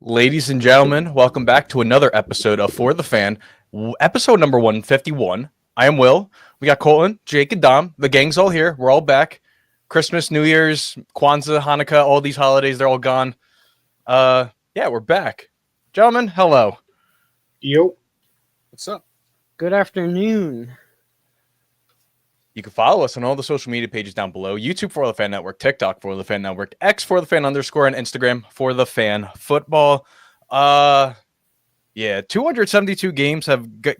Ladies and gentlemen, welcome back to another episode of For the Fan, episode number 151. I am Will. We got Colton, Jake, and Dom. The gang's all here. We're all back. Christmas, New Year's, Kwanzaa, Hanukkah, all these holidays, they're all gone. Yeah, we're back. Gentlemen, hello. Yo. What's up? Good afternoon. You can follow us on all the social media pages down below. YouTube For the Fan Network, TikTok For the Fan Network, X For the Fan _, and Instagram For the Fan Football. Yeah, 272 games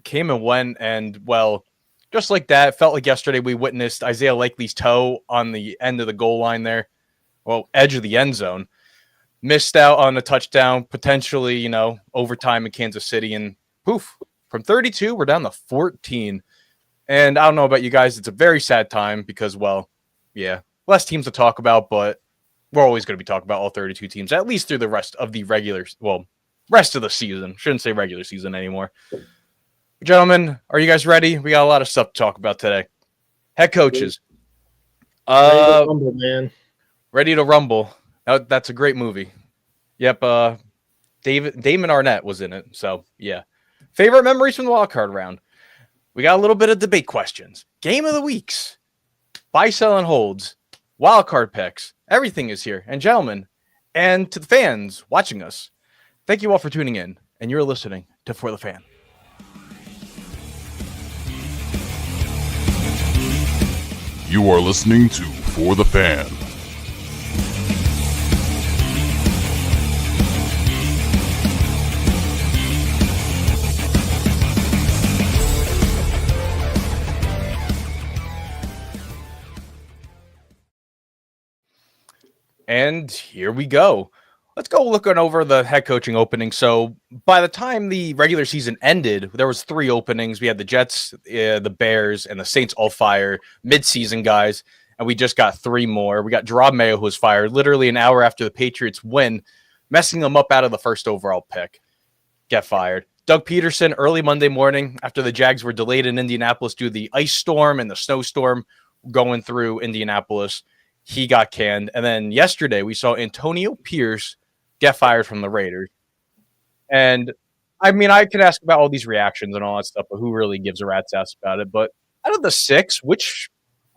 came and went, and well, just like that, felt like yesterday we witnessed Isaiah Likely's toe on the end of the goal line there. Well, edge of the end zone. Missed out on a touchdown, potentially, overtime in Kansas City, and poof, from 32, we're down to 14. And I don't know about you guys, it's a very sad time because, well, yeah, less teams to talk about, but we're always going to be talking about all 32 teams, at least through the rest of the rest of the season. Shouldn't say regular season anymore. Gentlemen, are you guys ready? We got a lot of stuff to talk about today. Head coaches. Ready to rumble, man. Ready to Rumble. That's a great movie. Yep, Damon Arnett was in it, so yeah. Favorite memories from the wild card round. We got a little bit of debate questions. Game of the weeks. Buy, sell, and holds. Wildcard picks. Everything is here. And gentlemen, and to the fans watching us, thank you all for tuning in. And you're listening to For the Fan. You are listening to For the Fan. And here we go. Let's go looking over the head coaching opening. So by the time the regular season ended, there was 3 openings. We had the Jets, the Bears, and the Saints all fired mid-season guys. And we just got 3 more. We got Jerod Mayo, who was fired literally an hour after the Patriots win, messing them up out of the first overall pick. Get fired. Doug Peterson, early Monday morning, after the Jags were delayed in Indianapolis due to the ice storm and the snowstorm going through Indianapolis, he got canned. And then yesterday we saw Antonio Pierce get fired from the Raiders. And I mean, I could ask about all these reactions and all that stuff, but who really gives a rat's ass about it? But out of the 6, which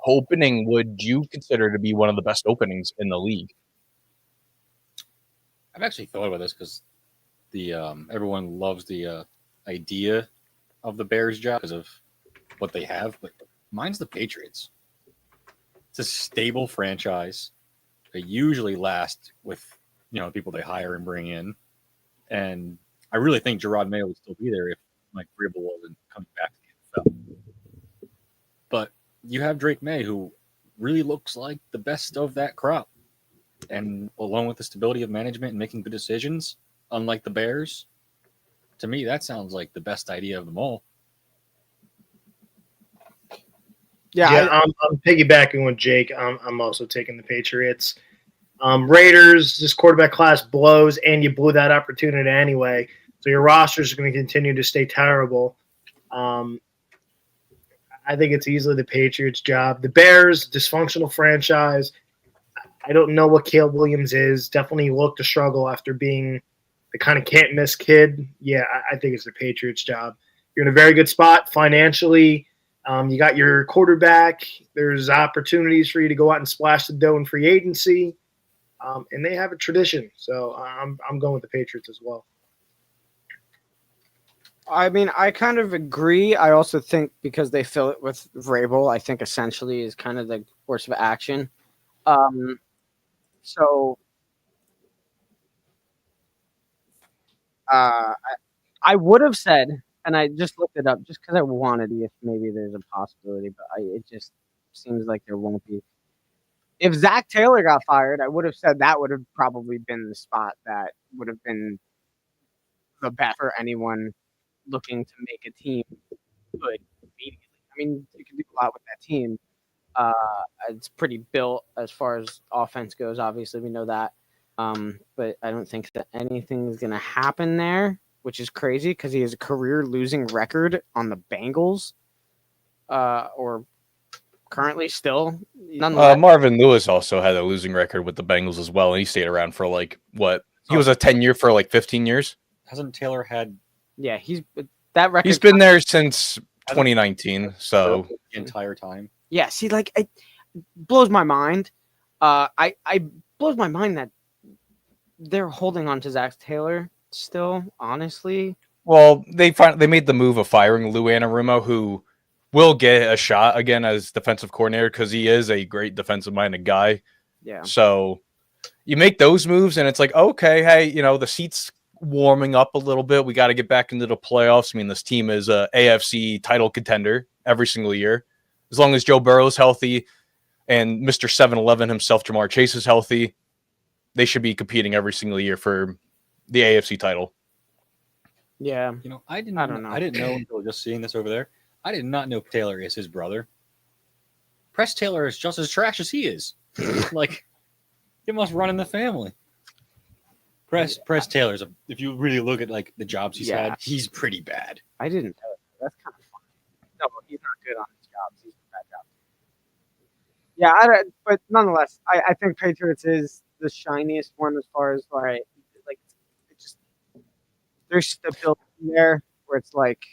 opening would you consider to be one of the best openings in the league? I've actually thought about this because the everyone loves the idea of the Bears job because of what they have, but mine's the Patriots. It's a stable franchise. They usually last with the people they hire and bring in, and I really think Jerod Mayo would still be there if Mike Vrabel wasn't coming back to the NFL. But you have Drake May, who really looks like the best of that crop, and along with the stability of management and making good decisions, unlike the Bears, to me that sounds like the best idea of them all. Yeah, I'm piggybacking with Jake. I'm also taking the Patriots. Raiders, this quarterback class blows, and you blew that opportunity anyway. So your rosters are going to continue to stay terrible. I think it's easily the Patriots' job. The Bears, dysfunctional franchise. I don't know what Caleb Williams is. Definitely looked to struggle after being the kind of can't-miss kid. Yeah, I think it's the Patriots' job. You're in a very good spot financially. You got your quarterback. There's opportunities for you to go out and splash the dough in free agency, and they have a tradition. So I'm going with the Patriots as well. I mean, I kind of agree. I also think because they fill it with Vrabel, I think essentially is kind of the course of action. So I would have said. And I just looked it up just because I wanted to, if maybe there's a possibility, but it just seems like there won't be. If Zach Taylor got fired, I would have said that would have probably been the spot that would have been the best for anyone looking to make a team good immediately. I mean, you can do a lot with that team. It's pretty built as far as offense goes. Obviously, we know that. But I don't think that anything is going to happen there, which is crazy because he has a career losing record on the Bengals, or currently still. Marvin Lewis also had a losing record with the Bengals as well, and he stayed around for 4 He was a 10-year for like 15 years. Hasn't Taylor had Yeah, that record. He's been there since 2019. So the entire time? Yeah, see, like it blows my mind. I blows my mind that they're holding on to Zach Taylor still. Honestly, well, they made the move of firing Lou Anarumo, who will get a shot again as defensive coordinator because he is a great defensive-minded guy. yeah. So you make those moves, and it's like, okay, hey, the seat's warming up a little bit. We got to get back into the playoffs. I mean, this team is a AFC title contender every single year. As long as Joe Burrow's healthy and Mr. 7-Eleven himself, Jamar Chase, is healthy, they should be competing every single year for the AFC title. Yeah. I don't know. know. I didn't know until just seeing this over there. I did not know Taylor is his brother. Press Taylor is just as trash as he is. Like, it must run in the family. Press Taylor's, if you really look at like the jobs he's had, he's pretty bad. I didn't know. That's kind of funny. No, he's not good on his jobs. He's a bad job. Yeah, but nonetheless, I think Patriots is the shiniest one as far as like it's just there's stability there where it's like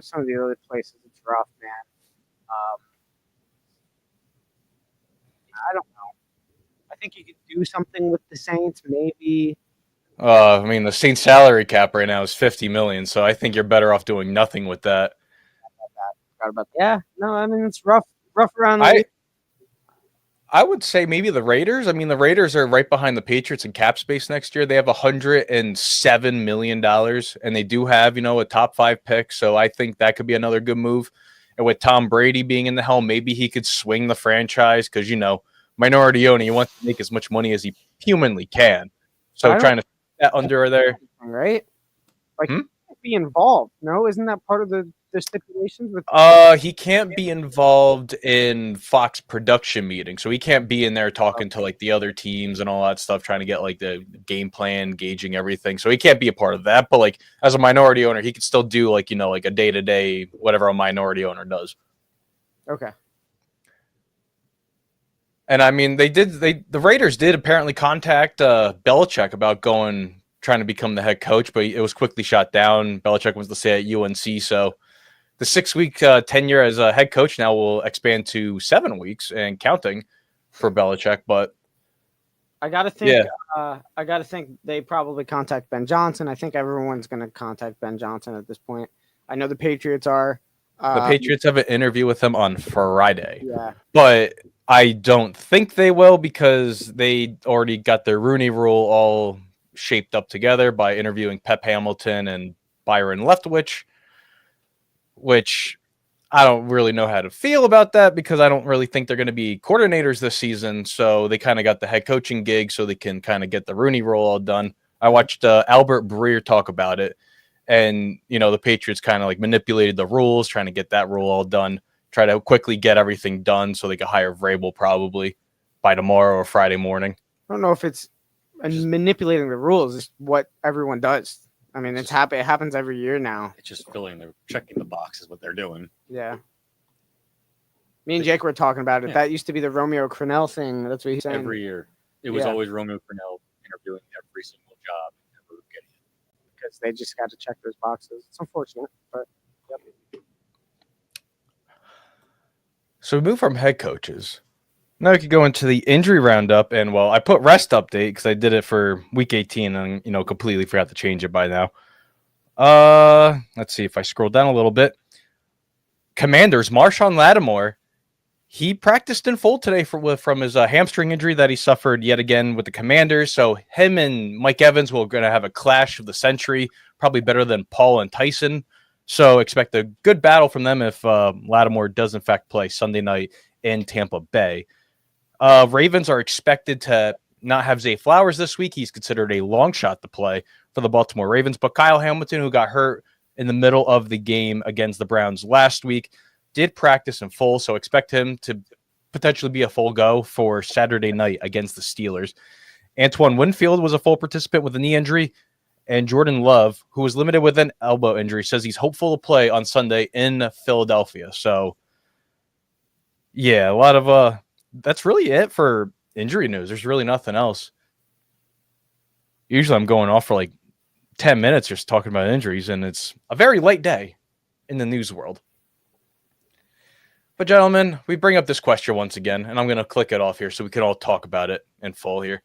some of the other places it's rough, man. I don't know. I think you could do something with the Saints, maybe. I mean, the Saints salary cap right now is $50 million, so I think you're better off doing nothing with that. Forgot about that. Yeah, no, I mean it's rough around the league. I would say maybe the Raiders. I mean, the Raiders are right behind the Patriots in cap space next year. They have $107 million, and they do have, a top 5 pick. So I think that could be another good move. And with Tom Brady being in the helm, maybe he could swing the franchise because, minority owner, he wants to make as much money as he humanly can. So trying to fit that under there. Right? Like, he can't be involved. No? Isn't that part of the stipulations with he can't be involved in Fox production meetings, so he can't be in there talking to like the other teams and all that stuff, trying to get like the game plan, gauging everything. So he can't be a part of that. But like as a minority owner, he could still do like like a day-to-day whatever a minority owner does. Okay. And I mean, the Raiders did apparently contact Belichick about trying to become the head coach, but it was quickly shot down. Belichick wants to stay at UNC, so the 6-week tenure as a head coach now will expand to 7 weeks and counting for Belichick. But I gotta think they probably contact Ben Johnson. I think everyone's gonna contact Ben Johnson at this point. I know the Patriots are. The Patriots have an interview with him on Friday. Yeah, but I don't think they will because they already got their Rooney Rule all shaped up together by interviewing Pep Hamilton and Byron Leftwich, which I don't really know how to feel about that because I don't really think they're going to be coordinators this season. So they kind of got the head coaching gig so they can kind of get the Rooney Rule all done. I watched Albert Breer talk about it, and the Patriots kind of like manipulated the rules, trying to get that rule all done, try to quickly get everything done so they could hire Vrabel probably by tomorrow or Friday morning. I don't know if it's manipulating the rules. It's what everyone does. I mean, it happens every year now. It's just they're checking the boxes, what they're doing. Yeah. Me and Jake were talking about it. Yeah. That used to be the Romeo Crennel thing. That's what he's saying. Every year. It was always Romeo Crennel interviewing every single job and never getting it. Because they just got to check those boxes. It's unfortunate, but yep. So we move from head coaches. Now we could go into the injury roundup, and I put rest update because I did it for week 18 and completely forgot to change it by now. Let's see if I scroll down a little bit. Commanders, Marshawn Lattimore, he practiced in full today from his hamstring injury that he suffered yet again with the Commanders. So him and Mike Evans will going to have a clash of the century, probably better than Paul and Tyson. So expect a good battle from them if Lattimore does in fact play Sunday night in Tampa Bay. Ravens are expected to not have Zay Flowers this week. He's considered a long shot to play for the Baltimore Ravens. But Kyle Hamilton, who got hurt in the middle of the game against the Browns last week, did practice in full. So expect him to potentially be a full go for Saturday night against the Steelers. Antoine Winfield was a full participant with a knee injury. And Jordan Love, who was limited with an elbow injury, says he's hopeful to play on Sunday in Philadelphia. So, yeah, a lot of that's really it for injury news. There's really nothing else. Usually I'm going off for like 10 minutes just talking about injuries, and it's a very late day in the news world. But gentlemen, we bring up this question once again, and I'm going to click it off here so we can all talk about it in full here.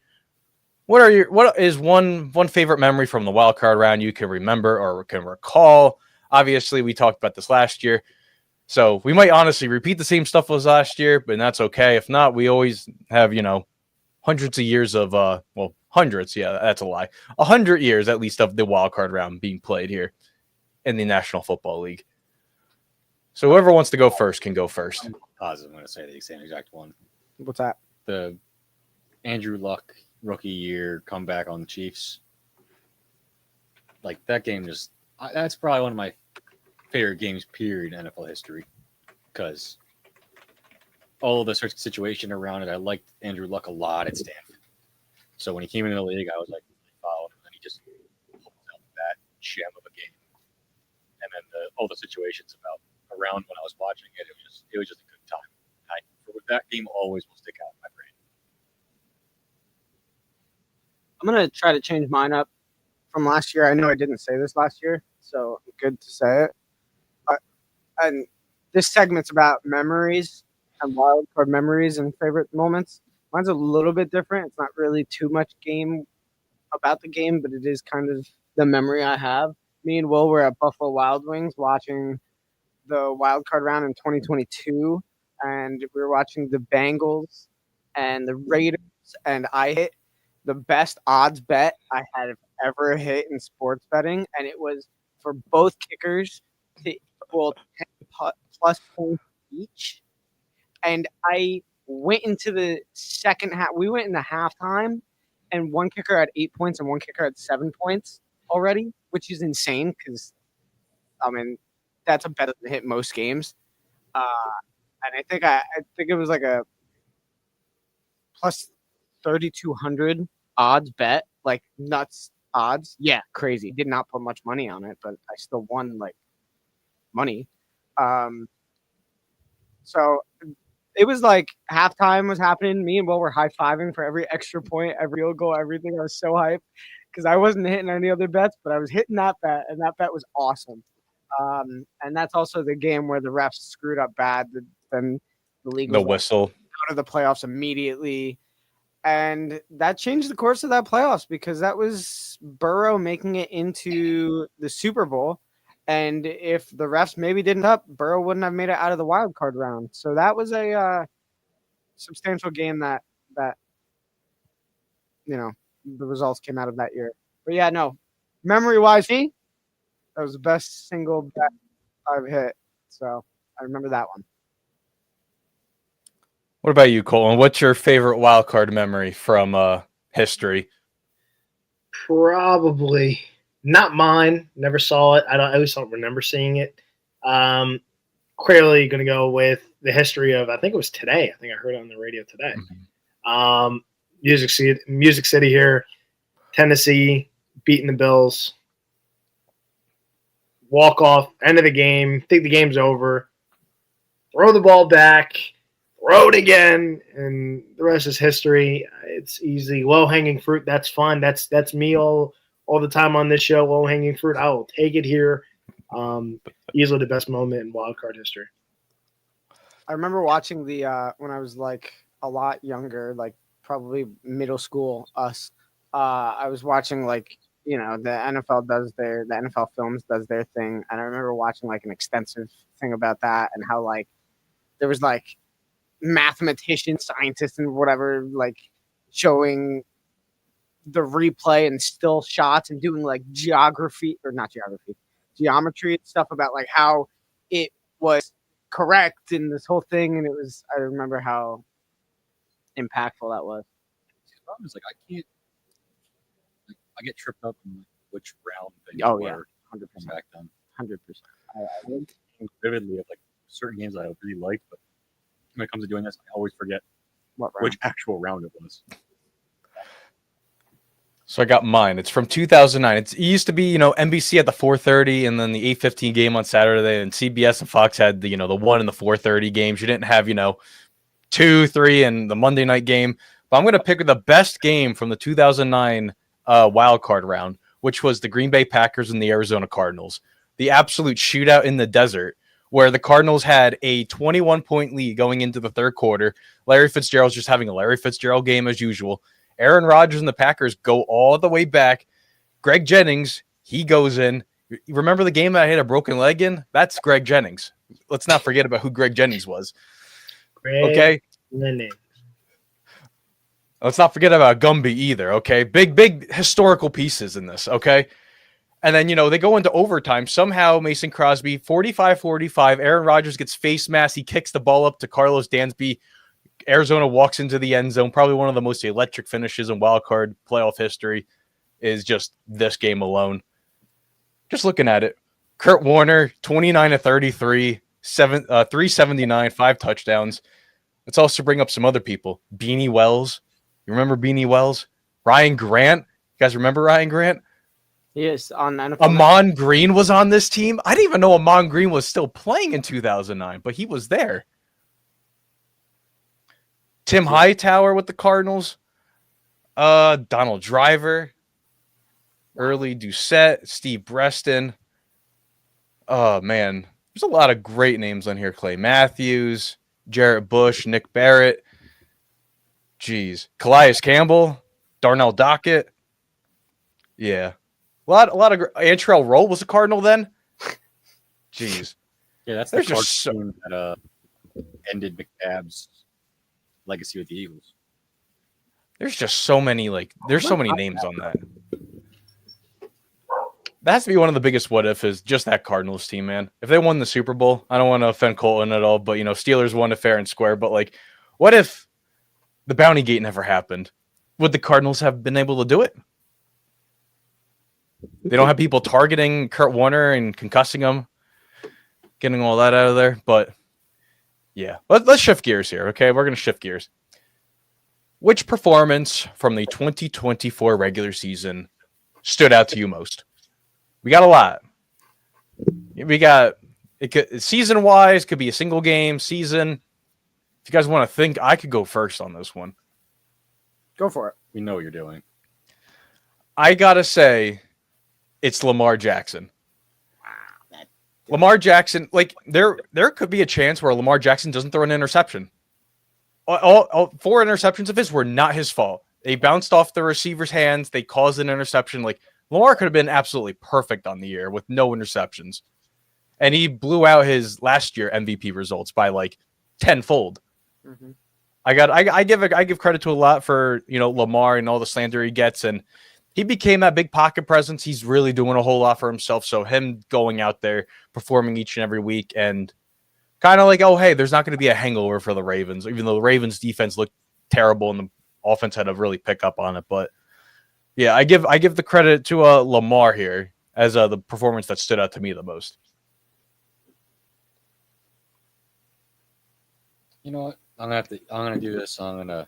What is one favorite memory from the wild card round you can remember or can recall? Obviously, we talked about this last year, so we might honestly repeat the same stuff as last year, but that's okay. If not, we always have, hundreds of years of hundreds, yeah, that's a lie. 100 years at least of the wild card round being played here in the National Football League. So whoever wants to go first can go first. I'm positive I'm going to say the same exact one. What's that? The Andrew Luck rookie year comeback on the Chiefs. Like that game that's probably one of my favorite games, period, in NFL history. Because all of the situation around it, I liked Andrew Luck a lot at Stanford. So when he came into the league, I was like, followed him, and he just pulled out that gem of a game. And then all the situations around when I was watching it, it was just a good time. That game always will stick out in my brain. I'm going to try to change mine up from last year. I know I didn't say this last year, so good to say it. And this segment's about memories and wild card memories and favorite moments. Mine's a little bit different. It's not really too much game about the game, but it is kind of the memory I have. Me and Will were at Buffalo Wild Wings watching the wild card round in 2022, and we were watching the Bengals and the Raiders, and I hit the best odds bet I had ever hit in sports betting, and it was for both kickers to equal 10 plus points each. And I went into the second half. We went into halftime, and one kicker had 8 points and one kicker had 7 points already, which is insane because, that's a bet that hit most games. And I think it was like a plus 3,200 odds bet, like nuts odds. Yeah, crazy. Did not put much money on it, but I still won like money. So it was like halftime was happening. Me and Will were high-fiving for every extra point, every field goal, everything. I was so hyped because I wasn't hitting any other bets, but I was hitting that bet, and that bet was awesome. And that's also the game where the refs screwed up bad. Then the league was whistle out of the playoffs immediately. And that changed the course of that playoffs because that was Burrow making it into the Super Bowl. And if the refs maybe didn't up, Burrow wouldn't have made it out of the wild card round. So that was a substantial game that the results came out of that year. But yeah, no, memory-wise, that was the best single bet I've hit. So I remember that one. What about you, Colin? What's your favorite wild card memory from history? Probably not mine. Never saw it. I always don't remember seeing it. Clearly going to go with the history of, I think it was today. I think I heard it on the radio today. Mm-hmm. Music City here, Tennessee, beating the Bills. Walk off, end of the game, think the game's over, throw the ball back, throw it again, and the rest is history. It's easy. Low-hanging fruit, that's fun. That's me all the time on this show, low-hanging fruit. I will take it here. Easily the best moment in wildcard history. I remember watching when I was like a lot younger, like probably middle school, I was watching like, the NFL Films does their thing. And I remember watching like an extensive thing about that and how like there was like mathematicians, scientists and whatever, like showing the replay and still shots and doing like geometry and stuff about like how it was correct in this whole thing. And I remember how impactful that was. The problem is like I get tripped up in which round things were. 100% back then. 100%. I think vividly of like certain games I really liked, but when it comes to doing this, I always forget which actual round it was. So I got mine. It's from 2009. It used to be, NBC at the 4:30 and then the 8:15 game on Saturday, and CBS and Fox had the 1 and the 4:30 games. You didn't have, 2, 3 and the Monday night game. But I'm going to pick the best game from the 2009 wild card round, which was the Green Bay Packers and the Arizona Cardinals. The absolute shootout in the desert, where the Cardinals had a 21-point lead going into the third quarter. Larry Fitzgerald's just having a Larry Fitzgerald game as usual. Aaron Rodgers and the Packers go all the way back. Greg Jennings, he goes in. You remember the game that I had a broken leg in? That's Greg Jennings. Let's not forget about who Greg Jennings was. Okay? Let's not forget about Gumby either, okay? Big historical pieces in this, okay? And then, they go into overtime. Somehow, Mason Crosby, 45-45. Aaron Rodgers gets face mask. He kicks the ball up to Carlos Dansby. Arizona walks into the end zone. Probably one of the most electric finishes in wildcard playoff history is just this game alone. Just looking at it. Kurt Warner, 29-33, 379, 5 touchdowns. Let's also bring up some other people. Beanie Wells. You remember Beanie Wells? Ryan Grant. You guys remember Ryan Grant? Yes, on NFL. Amon Green was on this team. I didn't even know Amon Green was still playing in 2009, but he was there. Tim Hightower with the Cardinals. Donald Driver. Early Doucette. Steve Breston. Oh, man. There's a lot of great names on here. Clay Matthews. Jarrett Bush. Nick Barrett. Jeez. Calais Campbell. Darnell Dockett. Yeah. A lot of Antrell Roll was a Cardinal then. Jeez. Yeah, that's There's the just Cardinals team that ended McNabb's legacy with the Eagles. There's just so many there's so many names on that. That has to be one of the biggest what if is just that Cardinals team, man. If they won the Super Bowl, I don't want to offend Colton at all, but Steelers won it fair and square. But what if the Bounty Gate never happened? Would the Cardinals have been able to do it? They don't have people targeting Kurt Warner and concussing him, getting all that out of there. But yeah, let's shift gears here. Okay, we're going to shift gears. Which performance from the 2024 regular season stood out to you most? We got a lot. We got season wise, could be a single game season. If you guys want to think, I could go first on this one. Go for it. We know what you're doing. I gotta say, it's Lamar Jackson. Lamar Jackson, there could be a chance where Lamar Jackson doesn't throw an interception. All 4 interceptions of his were not his fault. They bounced off the receiver's hands. They caused an interception. Lamar could have been absolutely perfect on the year with no interceptions. And he blew out his last year MVP results by tenfold. Mm-hmm. I give credit to a lot for, Lamar and all the slander he gets, and he became that big pocket presence. He's really doing a whole lot for himself. So him going out there, performing each and every week, and kind of oh, hey, there's not going to be a hangover for the Ravens, even though the Ravens defense looked terrible and the offense had to really pick up on it. But yeah, I give the credit to Lamar here as the performance that stood out to me the most. You know what? I'm gonna do this. I'm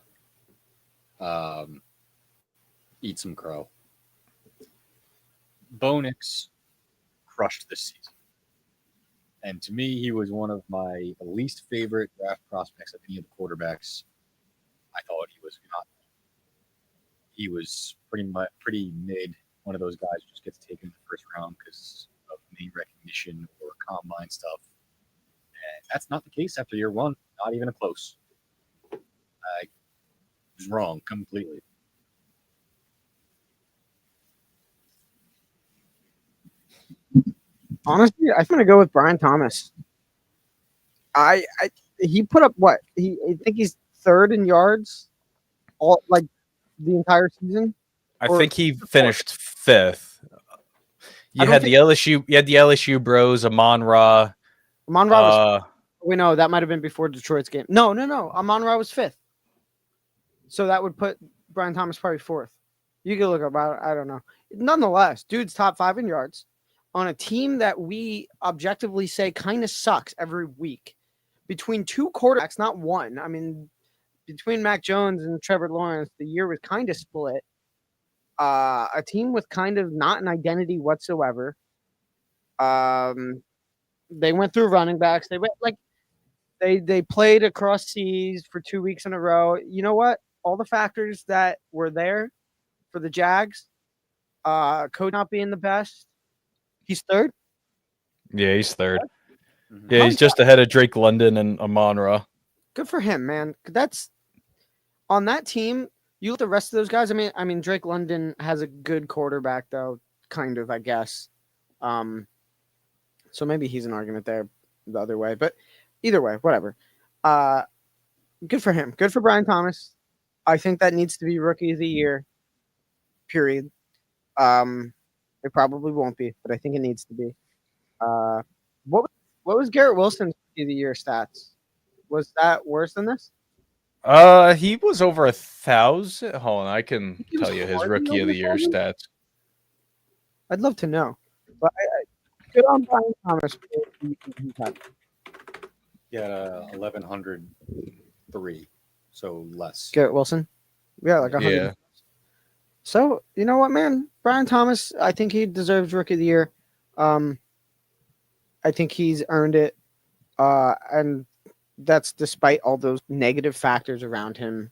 gonna eat some crow. Bo Nix crushed this season. And to me, he was one of my least favorite draft prospects of any of the quarterbacks. I thought he was not. He was pretty mid. One of those guys who just gets taken in the first round because of name recognition or combine stuff. And that's not the case after year 1. Not even close. I was wrong completely. Honestly, I'm gonna go with Brian Thomas. He put up what? I think he's 3rd in yards, all the entire season. I think he finished 5th. You had the LSU bros, Amon-Ra. Amon-Ra was. We know that might have been before Detroit's game. No. Amon-Ra was 5th. So that would put Brian Thomas probably 4th. You can look up. I don't know. Nonetheless, dude's top 5 in yards on a team that we objectively say kind of sucks every week. Between 2 quarterbacks, not one. I mean, between Mac Jones and Trevor Lawrence, the year was kind of split. A team with kind of not an identity whatsoever. They went through running backs. They went they played across seas for 2 weeks in a row. You know what? All the factors that were there for the Jags Coach not being the best. He's third. Yeah, he's third. Mhm. Yeah, he's just ahead of Drake London and Amon-Ra. Good for him, man. That's on that team. You look at the rest of those guys. I mean, Drake London has a good quarterback, though, kind of, I guess. So maybe he's an argument there the other way. But either way, whatever. Good for him. Good for Brian Thomas. I think that needs to be Rookie of the Year. Period. It probably won't be, but I think it needs to be. What was Garrett Wilson's Rookie of the Year stats? Was that worse than this? He was over 1,000. Hold on, I can He was tell you his hardly Rookie of over the Year 1,000? stats. I'd love to know. But good on Brian Thomas. Yeah, 1,103, so less. Garrett Wilson. Yeah, like 100. Yeah. So, you know what, man? Brian Thomas, I think he deserves Rookie of the Year. I think he's earned it. And that's despite all those negative factors around him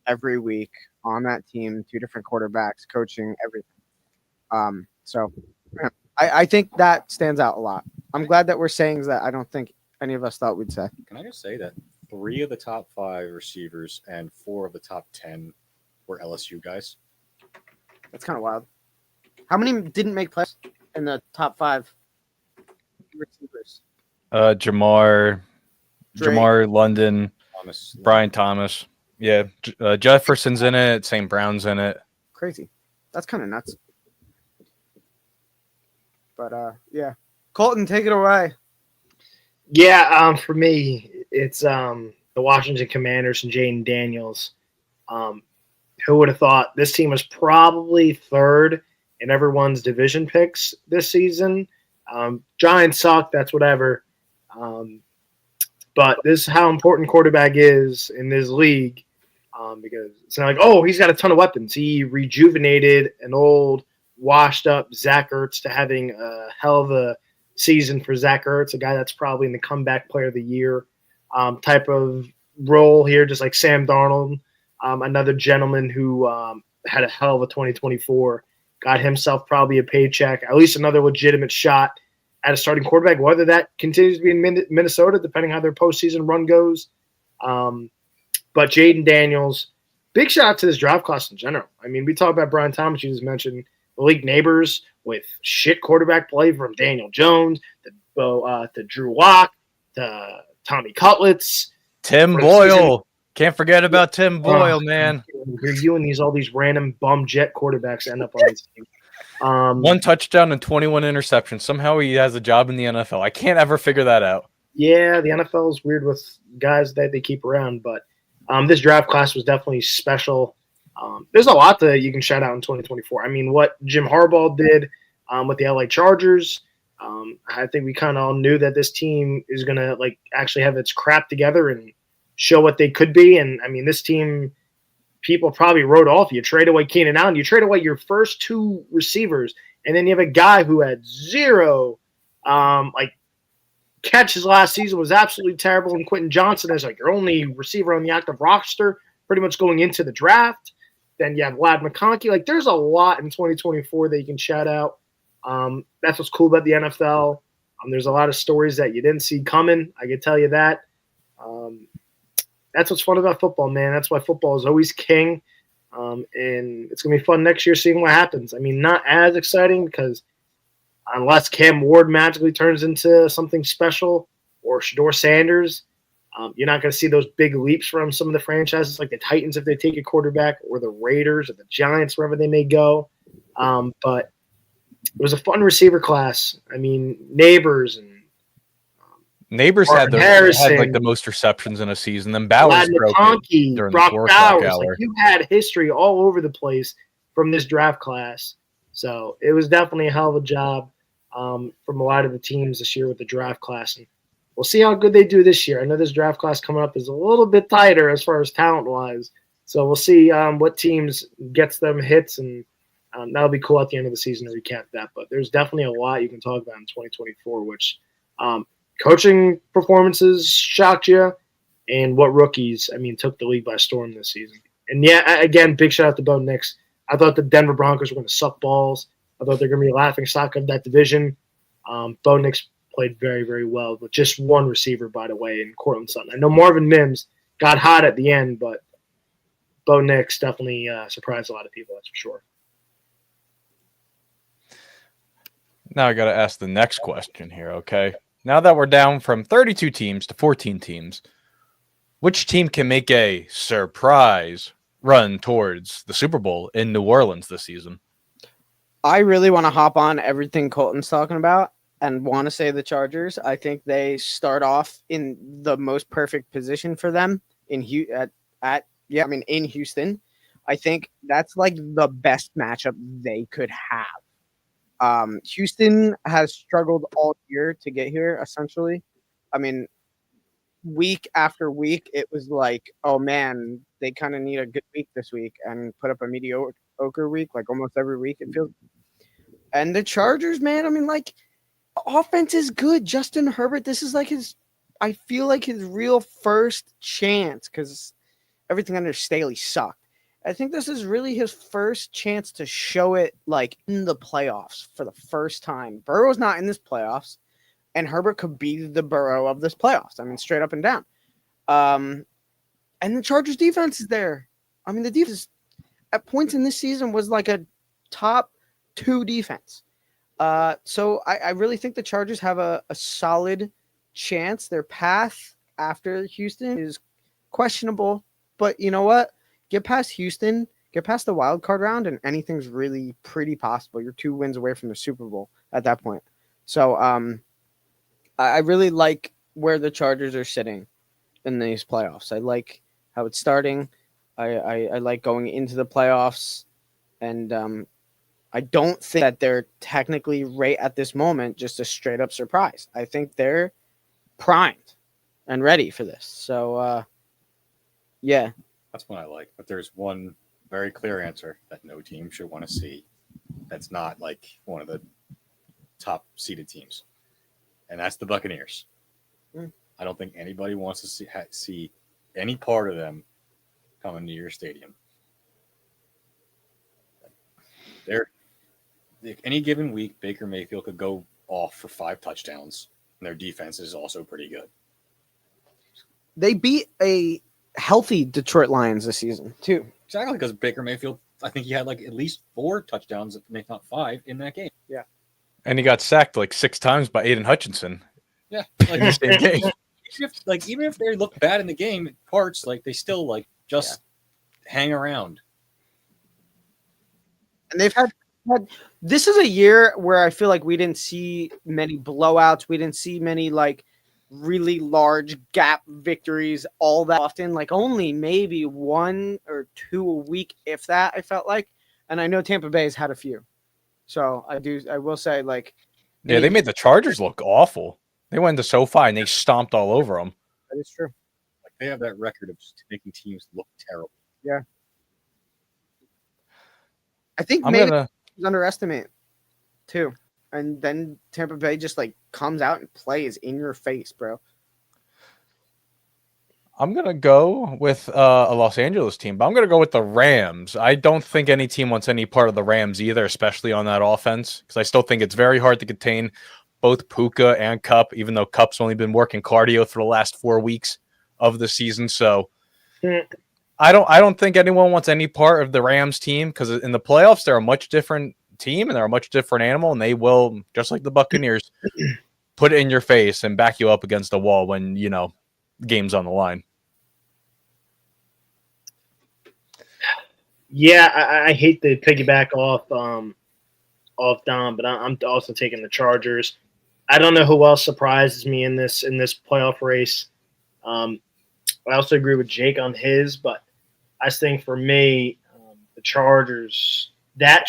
every week on that team, 2 different quarterbacks, coaching, everything. So yeah, I think that stands out a lot. I'm glad that we're saying that I don't think any of us thought we'd say. Can I just say that 3 of the top 5 receivers and 4 of the top 10 were LSU guys? That's kind of wild. How many didn't make plays in the top 5 receivers? Jamar London, Thomas, Brian Thomas. Yeah, Jefferson's in it. St. Brown's in it. Crazy. That's kind of nuts. But yeah, Colton, take it away. Yeah, for me, it's the Washington Commanders and Jaden Daniels. Who would have thought this team was probably third in everyone's division picks this season? Giants suck, that's whatever. But this is how important quarterback is in this league, because it's not like, oh, he's got a ton of weapons. He rejuvenated an old, washed-up Zach Ertz to having a hell of a season for Zach Ertz, a guy that's probably in the comeback player of the year type of role here, just like Sam Darnold, another gentleman who had a hell of a 2024, got himself probably a paycheck, at least another legitimate shot at a starting quarterback, whether that continues to be in Minnesota, depending how their postseason run goes. But Jaden Daniels, big shout out to this draft class in general. I mean, we talk about Brian Thomas, you just mentioned the league neighbors with shit quarterback play from Daniel Jones to Drew Lock to Tommy Cutlets. Tim Boyle. Can't forget about Tim Boyle, man. You and all these random bum jet quarterbacks end up on this team. 1 touchdown and 21 interceptions. Somehow he has a job in the NFL. I can't ever figure that out. Yeah, the NFL is weird with guys that they keep around, but this draft class was definitely special. There's a lot that you can shout out in 2024. I mean, what Jim Harbaugh did with the LA Chargers, I think we kind of all knew that this team is going to actually have its crap together and show what they could be. And, I mean, this team, people probably wrote off. You trade away Keenan Allen. You trade away your first 2 receivers, and then you have a guy who had 0 catches last season, was absolutely terrible, and Quentin Johnson is your only receiver on the active roster pretty much going into the draft. Then you have Vlad McConkey. There's a lot in 2024 that you can shout out. That's what's cool about the NFL. There's a lot of stories that you didn't see coming. I can tell you that. That's what's fun about football, man. That's why football is always king. And it's going to be fun next year seeing what happens. I mean, not as exciting because unless Cam Ward magically turns into something special or Shedeur Sanders, you're not going to see those big leaps from some of the franchises like the Titans if they take a quarterback, or the Raiders or the Giants, wherever they may go. But it was a fun receiver class. I mean, Neighbors and Neighbors had the most receptions in a season. Then Bowers broke it during the 4 o'clock hour. You had history all over the place from this draft class. So it was definitely a hell of a job from a lot of the teams this year with the draft class. And we'll see how good they do this year. I know this draft class coming up is a little bit tighter as far as talent-wise. So we'll see what teams gets them hits, and that'll be cool at the end of the season to recap that. But there's definitely a lot you can talk about in 2024, which coaching performances shocked you, and what rookies, took the league by storm this season. And yeah, again, big shout out to Bo Nix. I thought the Denver Broncos were going to suck balls. I thought they're going to be a laughing stock of that division. Bo Nix played very, very well with just one receiver, by the way, in Cortland Sutton. I know Marvin Mims got hot at the end, but Bo Nix definitely surprised a lot of people, that's for sure. Now I got to ask the next question here, okay? Now that we're down from 32 teams to 14 teams, which team can make a surprise run towards the Super Bowl in New Orleans this season? I really want to hop on everything Colton's talking about and want to say the Chargers. I think they start off in the most perfect position for them in Houston. I think that's like the best matchup they could have. Houston has struggled all year to get here, essentially. I mean, week after week, it was like, oh man, they kind of need a good week this week and put up a mediocre week, like almost every week it feels. And the Chargers, man, I mean, like, offense is good. Justin Herbert, this is like I feel like his real first chance because everything under Staley sucked. I think this is really his first chance to show it like in the playoffs for the first time. Burrow's not in this playoffs, and Herbert could be the Burrow of this playoffs. I mean, straight up and down. And the Chargers defense is there. I mean, the defense at points in this season was like a top 2 defense. So I really think the Chargers have a solid chance. Their path after Houston is questionable, but you know what? Get past Houston, get past the wild card round, and anything's really pretty possible. You're 2 wins away from the Super Bowl at that point. So I really like where the Chargers are sitting in these playoffs. I like how it's starting. I like going into the playoffs, and I don't think that they're technically right at this moment just a straight up surprise. I think they're primed and ready for this. So, yeah. That's what I like. But there's one very clear answer that no team should want to see that's not like one of the top seeded teams, and that's the Buccaneers. I don't think anybody wants to see any part of them coming to your stadium. Any given week, Baker Mayfield could go off for 5 touchdowns, and their defense is also pretty good. They beat a healthy Detroit Lions this season, too. Exactly, because Baker Mayfield, I think he had like at least 4 touchdowns, if not 5, in that game. Yeah. And he got sacked like 6 times by Aiden Hutchinson. Yeah. In the same game. Even if they look bad in the game, parts, like they still just hang around. And they've had this is a year where I feel like we didn't see many blowouts. We didn't see many like really large gap victories all that often. Like only maybe 1 or 2 a week, if that. I felt like, and I know Tampa Bay has had a few. So I will say like, yeah, they made the Chargers look awful. They went to SoFi and they stomped all over them. That is true. Like they have that record of just making teams look terrible. Yeah. I think maybe underestimate too. And then Tampa Bay just like comes out and plays in your face, bro. I'm going to go with a Los Angeles team, but I'm going to go with the Rams. I don't think any team wants any part of the Rams either, especially on that offense, because I still think it's very hard to contain both Puka and Kupp, even though Kupp's only been working cardio for the last 4 weeks of the season. So I don't think anyone wants any part of the Rams team, because in the playoffs, they're a much different team and they're a much different animal, and they will, just like the Buccaneers, put it in your face and back you up against the wall when, game's on the line. Yeah, I hate to piggyback off Dom, but I'm also taking the Chargers. I don't know who else surprises me in this playoff race. I also agree with Jake on his, but I think for me, the Chargers, that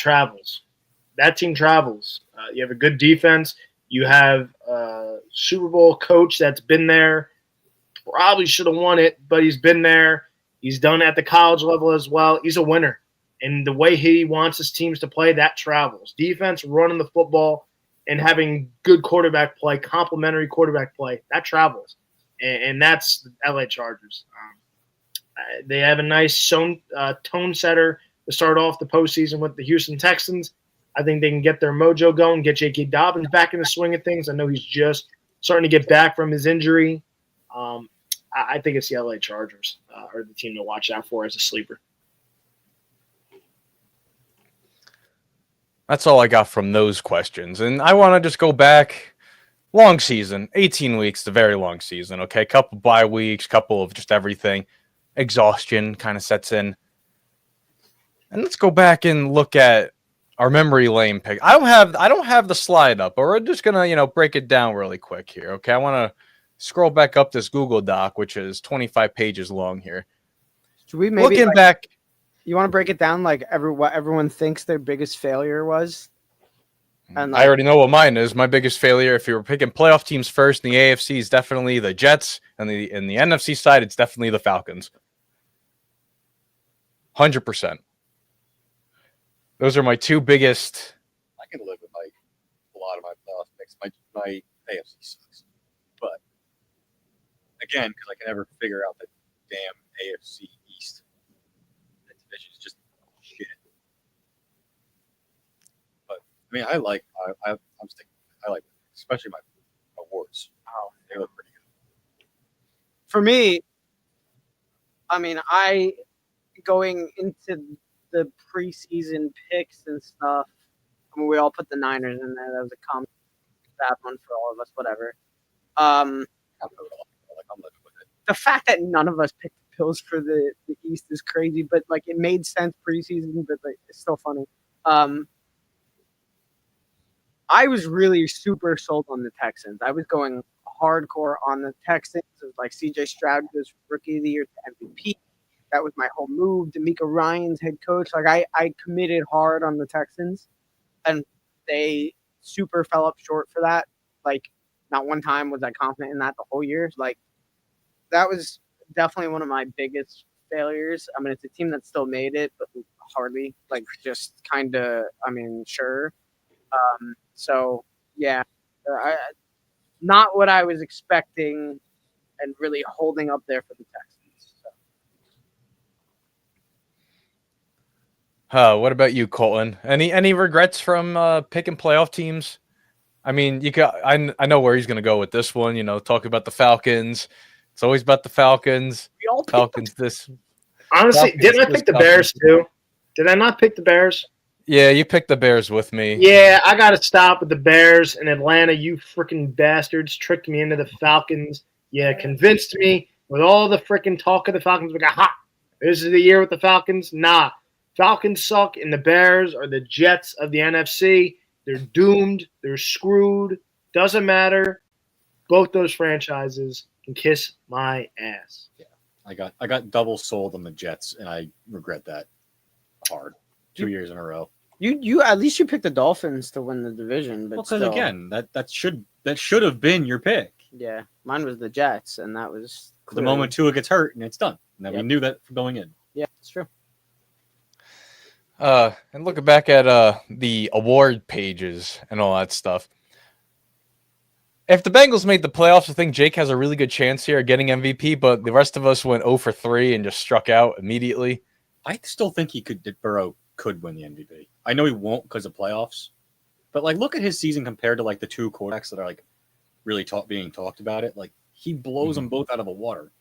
team travels. You have a good defense. You have a Super Bowl coach that's been there. Probably should have won it, but he's been there. He's done it at the college level as well. He's a winner. And the way he wants his teams to play, that travels. Defense, running the football, and having good quarterback play, complementary quarterback play, that travels. And that's the LA Chargers. They have a nice tone setter to start off the postseason with the Houston Texans. I think they can get their mojo going, get J.K. Dobbins back in the swing of things. I know he's just starting to get back from his injury. I think it's the LA Chargers are the team to watch out for as a sleeper. That's all I got from those questions. And I want to just go back. Long season, 18 weeks, the very long season. Okay, couple bye weeks, couple of just everything. Exhaustion kind of sets in. And let's go back and look at our memory lane pick. I don't have the slide up, but we're just gonna, break it down really quick here. Okay. I want to scroll back up this Google Doc, which is 25 pages long here. Should we maybe looking back? You want to break it down like what everyone thinks their biggest failure was? And I already know what mine is. My biggest failure, if you were picking playoff teams first in the AFC, is definitely the Jets, and in the NFC side, it's definitely the Falcons. 100%. Those are my two biggest. I can live with a lot of my playoff picks. My AFC sucks, but again, because I can never figure out the damn AFC East. That division is just shit. I mean, I'm sticking. I like, especially my awards. Oh, they look pretty good. For me, I mean, going into the preseason picks and stuff. I mean, we all put the Niners in there. That was a common bad one for all of us. Whatever. I'm living with it. The fact that none of us picked the Bills for the East is crazy, but like it made sense preseason, but like it's still funny. I was really super sold on the Texans. I was going hardcore on the Texans. It was like C.J. Stroud goes Rookie of the Year to MVP. That was my whole move. D'Amico Ryan's head coach. Like I committed hard on the Texans, and they super fell up short for that. Like not one time was I confident in that the whole year. Like that was definitely one of my biggest failures. I mean, it's a team that still made it, but hardly. Like just kind of. I mean, sure. So yeah, not what I was expecting, and really holding up there for the Texans. So. What about you, Colton? Any regrets from picking playoff teams? I mean, I know where he's going to go with this one. Talk about the Falcons. It's always about the Falcons. We all Falcons. Honestly, didn't I pick the Bears too? Did I not pick the Bears? Yeah, you picked the Bears with me. Yeah, I got to stop with the Bears in Atlanta. You freaking bastards tricked me into the Falcons. Yeah, convinced me with all the freaking talk of the Falcons. We got hot. This is the year with the Falcons. Nah, Falcons suck, and the Bears are the Jets of the NFC. They're doomed. They're screwed. Doesn't matter. Both those franchises can kiss my ass. Yeah, I got double sold on the Jets, and I regret that hard. 2 years in a row. You at least you picked the Dolphins to win the division, but because again, that should have been your pick. Yeah, mine was the Jets, and that was the moment Tua gets hurt and it's done. And we knew that from going in. Yeah, it's true. And looking back at the award pages and all that stuff, if the Bengals made the playoffs, I think Jake has a really good chance here of getting MVP. But the rest of us went 0 for 3 and just struck out immediately. I still think Burrow could win the MVP. I know he won't because of playoffs, but like look at his season compared to like the two quarterbacks that are like really being talked about it. Like he blows them both out of the water.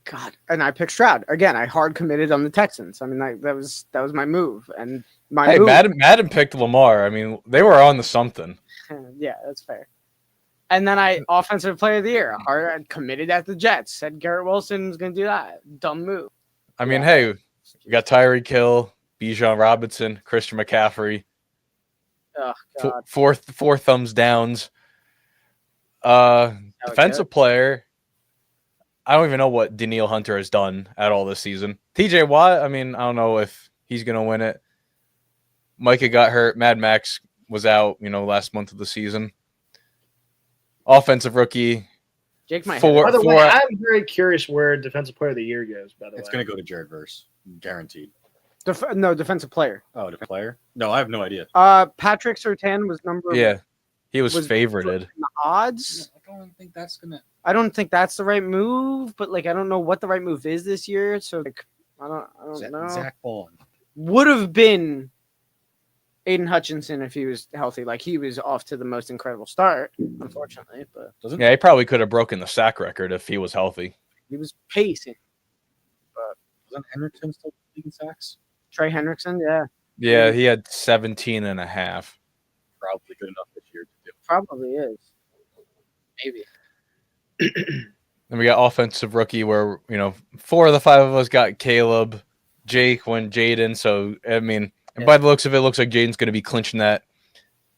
God, and I picked Stroud again. I hard committed on the Texans. I mean, that was my move, and my move. Madden picked Lamar. I mean, they were on to something. Yeah, that's fair. And then I offensive player of the year. I committed at the Jets. Said Garrett Wilson was going to do that. Dumb move. I mean, hey. We got Tyreek Hill, Bijan Robinson, Christian McCaffrey. Oh, God. Four thumbs downs. Defensive player. I don't even know what Danielle Hunter has done at all this season. TJ Watt, I mean, I don't know if he's going to win it. Micah got hurt. Mad Max was out, last month of the season. Offensive rookie. Jake might By the way, I'm very curious where Defensive Player of the Year goes, by the way. It's going to go to Jared Verse. Guaranteed. No, defensive player. Oh, defensive player? No, I have no idea. Patrick Surtain was number. Yeah, he was favorited. In the odds. Yeah, I don't think that's gonna. I don't think that's the right move, but like I don't know what the right move is this year. So like, I don't know. Zach Bond. Would have been Aiden Hutchinson if he was healthy. Like, he was off to the most incredible start, unfortunately, but Yeah, he probably could have broken the sack record if he was healthy. he was pacing. Wasn't Hendrickson still leading sacks? Trey Hendrickson, yeah, Yeah, he had 17 and a half. Probably good enough this year to do. probably is. Maybe. And we got offensive rookie where, 4 of the 5 of us got Caleb, Jake, went Jaden. So, I mean, and by the looks of it, looks like Jaden's going to be clinching that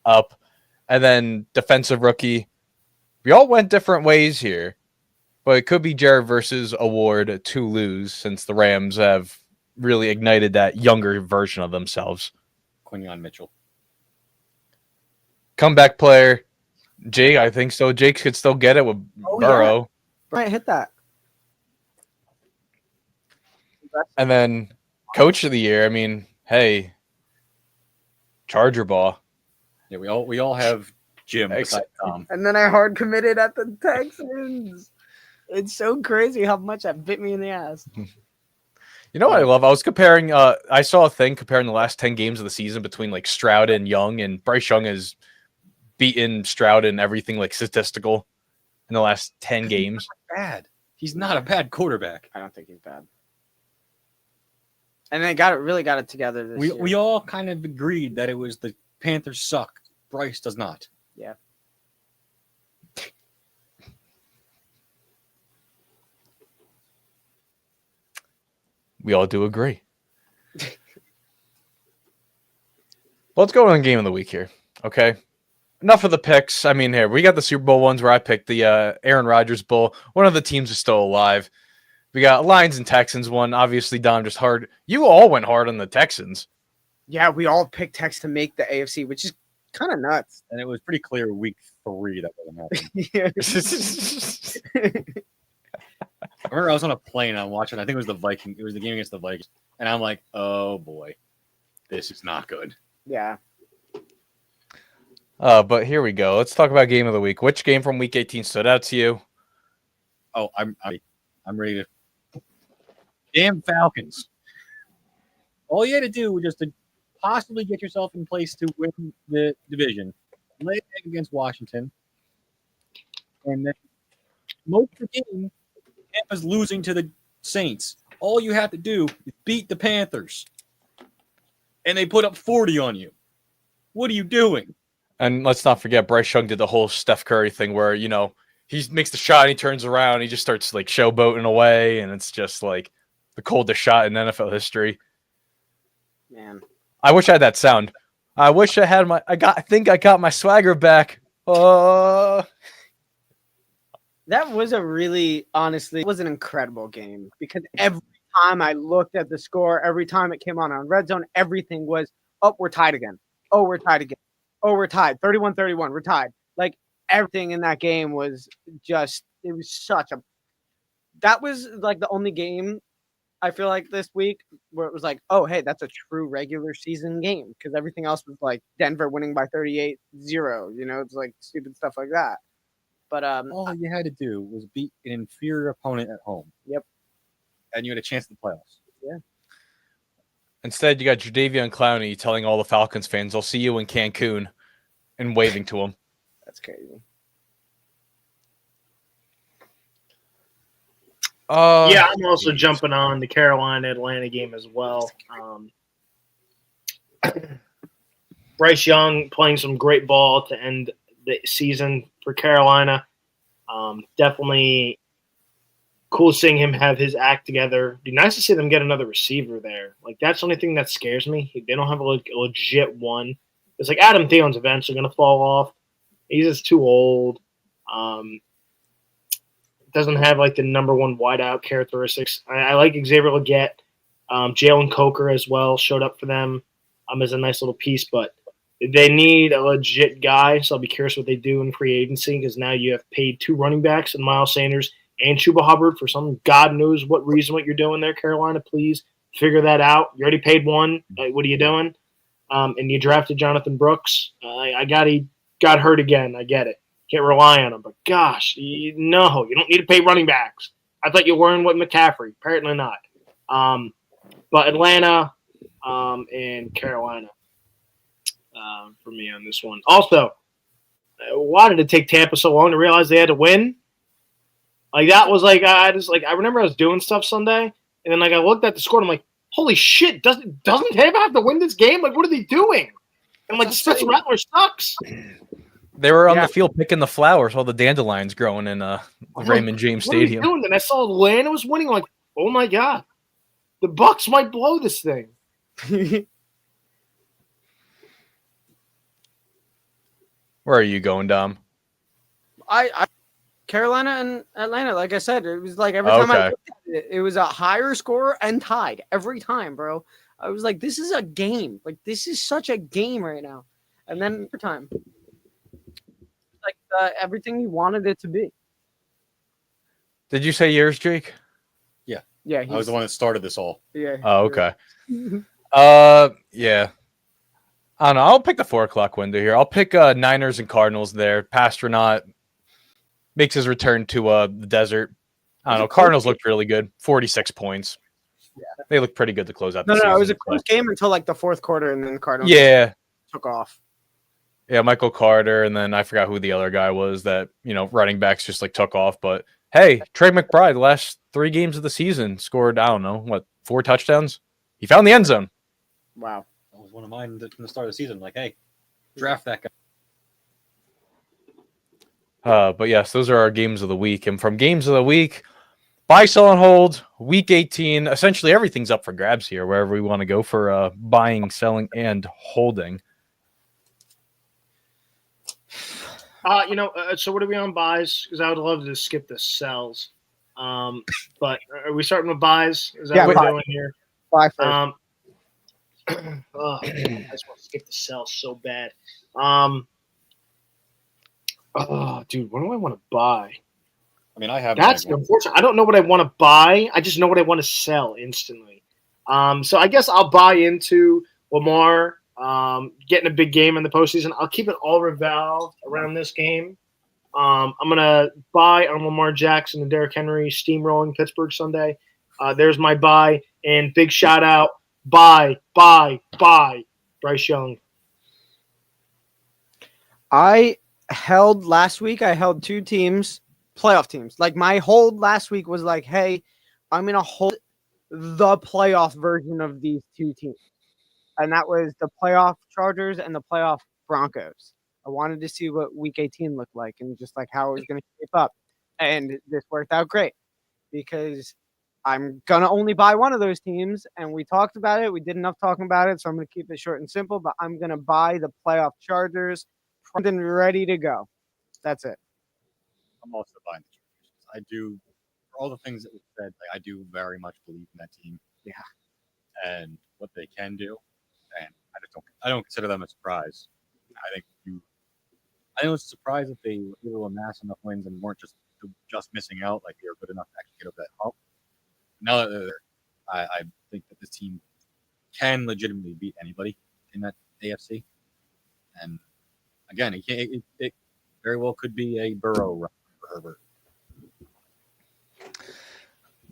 up. And then defensive rookie, we all went different ways here. But it could be Jared versus Award to lose since the Rams have really ignited that younger version of themselves. Quinion Mitchell. Comeback player, Jake, I think so. Jake could still get it with Burrow. Right, hit that. And then coach of the year, I mean, hey, Charger ball. Yeah, we all have Jim Ex- besides Tom. And then I hard committed at the Texans. It's so crazy how much that bit me in the ass. You know what I love? I was comparing. I saw a thing comparing the last 10 games of the season between like Stroud and Young, and Bryce Young has beaten Stroud in everything like statistical in the last 10 games. Bad. He's not a bad quarterback. I don't think he's bad. And they really got it together this year. We all kind of agreed that it was the Panthers suck. Bryce does not. Yeah. We all do agree. Let's go on game of the week here. Okay. Enough of the picks. I mean, here we got the Super Bowl ones where I picked the Aaron Rodgers Bowl. One of the teams is still alive. We got Lions and Texans one. Obviously, Dom just hard. You all went hard on the Texans. Yeah, we all picked Tex to make the AFC, which is kind of nuts. And it was pretty clear week 3 that wasn't happening. Yeah. I remember I was on a plane and I'm watching, I think it was the Vikings. It was the game against the Vikings. And I'm like, oh boy, this is not good. Yeah. But here we go. Let's talk about game of the week. Which game from week 18 stood out to you? Oh, I'm ready to. Damn Falcons. All you had to do was just to possibly get yourself in place to win the division. Lay an egg against Washington. And then most of the game, Tampa's losing to the Saints. All you have to do is beat the Panthers. And they put up 40 on you. What are you doing? And let's not forget, Bryce Young did the whole Steph Curry thing where, he makes the shot and he turns around and he just starts like showboating away. And it's just like the coldest shot in NFL history. Man. I wish I had that sound. I wish I had I think I got my swagger back. That was honestly, it was an incredible game because every time I looked at the score, every time it came on Red Zone, everything was, oh, we're tied again. Oh, we're tied again. Oh, we're tied. 31-31. We're tied. Like, everything in that game was just, it was that was like the only game I feel like this week where it was like, oh, hey, that's a true regular season game because everything else was like Denver winning by 38-0. It's like stupid stuff like that. But all you had to do was beat an inferior opponent at home. Yep. And you had a chance at the playoffs. Yeah. Instead, you got Jadeveon Clowney telling all the Falcons fans, "I'll see you in Cancun," and waving to them. That's crazy. Yeah, I'm also jumping on the Carolina-Atlanta game as well. Bryce Young playing some great ball to end the season for Carolina. Definitely cool seeing him have his act together. It'd be nice to see them get another receiver there. Like, that's the only thing that scares me. They don't have a legit one. It's like Adam Thielen's eventually going to fall off. He's just too old. Doesn't have like the number one wideout characteristics. I like Xavier Legette. Jalen Coker as well showed up for them as a nice little piece, but they need a legit guy. So I'll be curious what they do in free agency because now you have paid 2 running backs and Miles Sanders and Chuba Hubbard for some God knows what reason. What you're doing there, Carolina, please figure that out. You already paid 1. What are you doing? And you drafted Jonathan Brooks. He got hurt again. I get it. Can't rely on him. But gosh, you don't need to pay running backs. I thought you were in with McCaffrey. Apparently not. But Atlanta and Carolina for me on this one. Also, why did it take Tampa so long to realize they had to win? Like that was like I remember I was doing stuff Sunday, and then like I looked at the score and I'm like, holy shit, doesn't Tampa have to win this game? Like, what are they doing? And like Spencer Rattler sucks. They were on the field picking the flowers while the dandelions growing in Raymond James What are they Stadium. doing? And I saw Atlanta was winning. I'm like, oh my god, the Bucks might blow this thing. Where are you going, Dom? I Carolina and Atlanta, like I said, it was like every time I looked at it, it was a higher score and tied every time, bro. I was like, this is a game. Like, this is such a game right now. And then for time, like everything you wanted it to be. Did you say yours, Jake? Yeah, I was the one that started this all. Yeah. Oh, okay. Yeah. I don't know. I'll pick the 4:00 window here. I'll pick Niners and Cardinals there. Pastronaut makes his return to the desert. I don't know. Cardinals looked really good. 46 points. Yeah. They looked pretty good to close out the season. No, it was a close game until like the fourth quarter, and then the Cardinals took off. Yeah, Michael Carter, and then I forgot who the other guy was that, running backs just like took off. But hey, Trey McBride, the last 3 games of the season, scored, 4 touchdowns? He found the end zone. Wow. That was one of mine from the start of the season. Like, hey, draft that guy. But yes, those are our games of the week. And from games of the week, buy, sell, and hold, week 18. Essentially, everything's up for grabs here, wherever we want to go for buying, selling, and holding. So what are we on buys? Because I would love to skip the sells. But are we starting with buys? Is that what we're doing here? Buy first. I just want to skip the sells so bad. Dude, what do I want to buy? I mean, I have. That's unfortunate. I don't know what I want to buy. I just know what I want to sell instantly. So I guess I'll buy into Lamar getting a big game in the postseason. I'll keep it all revolved around this game. I'm gonna buy on Lamar Jackson and Derrick Henry steamrolling Pittsburgh Sunday. There's my buy, and big shout out, buy, Bryce Young. Last week I held 2 teams, playoff teams. Like my hold last week was like, hey, I'm going to hold the playoff version of these 2 teams. And that was the playoff Chargers and the playoff Broncos. I wanted to see what week 18 looked like and just like how it was going to shape up. And this worked out great because I'm going to only buy one of those teams. And we talked about it. We did enough talking about it. So I'm going to keep it short and simple, but I'm going to buy the playoff Chargers. And ready to go. That's it. I'm also buying the Chargers. I do, for all the things that we said, like, I do very much believe in that team. Yeah. And what they can do. And I don't consider them a surprise. I think it was a surprise that they were able to amass enough wins and weren't just missing out, like they were good enough to actually get over that hump. Now that they're there, I think that this team can legitimately beat anybody in that AFC. And again, it very well could be a Burrow run for Herbert.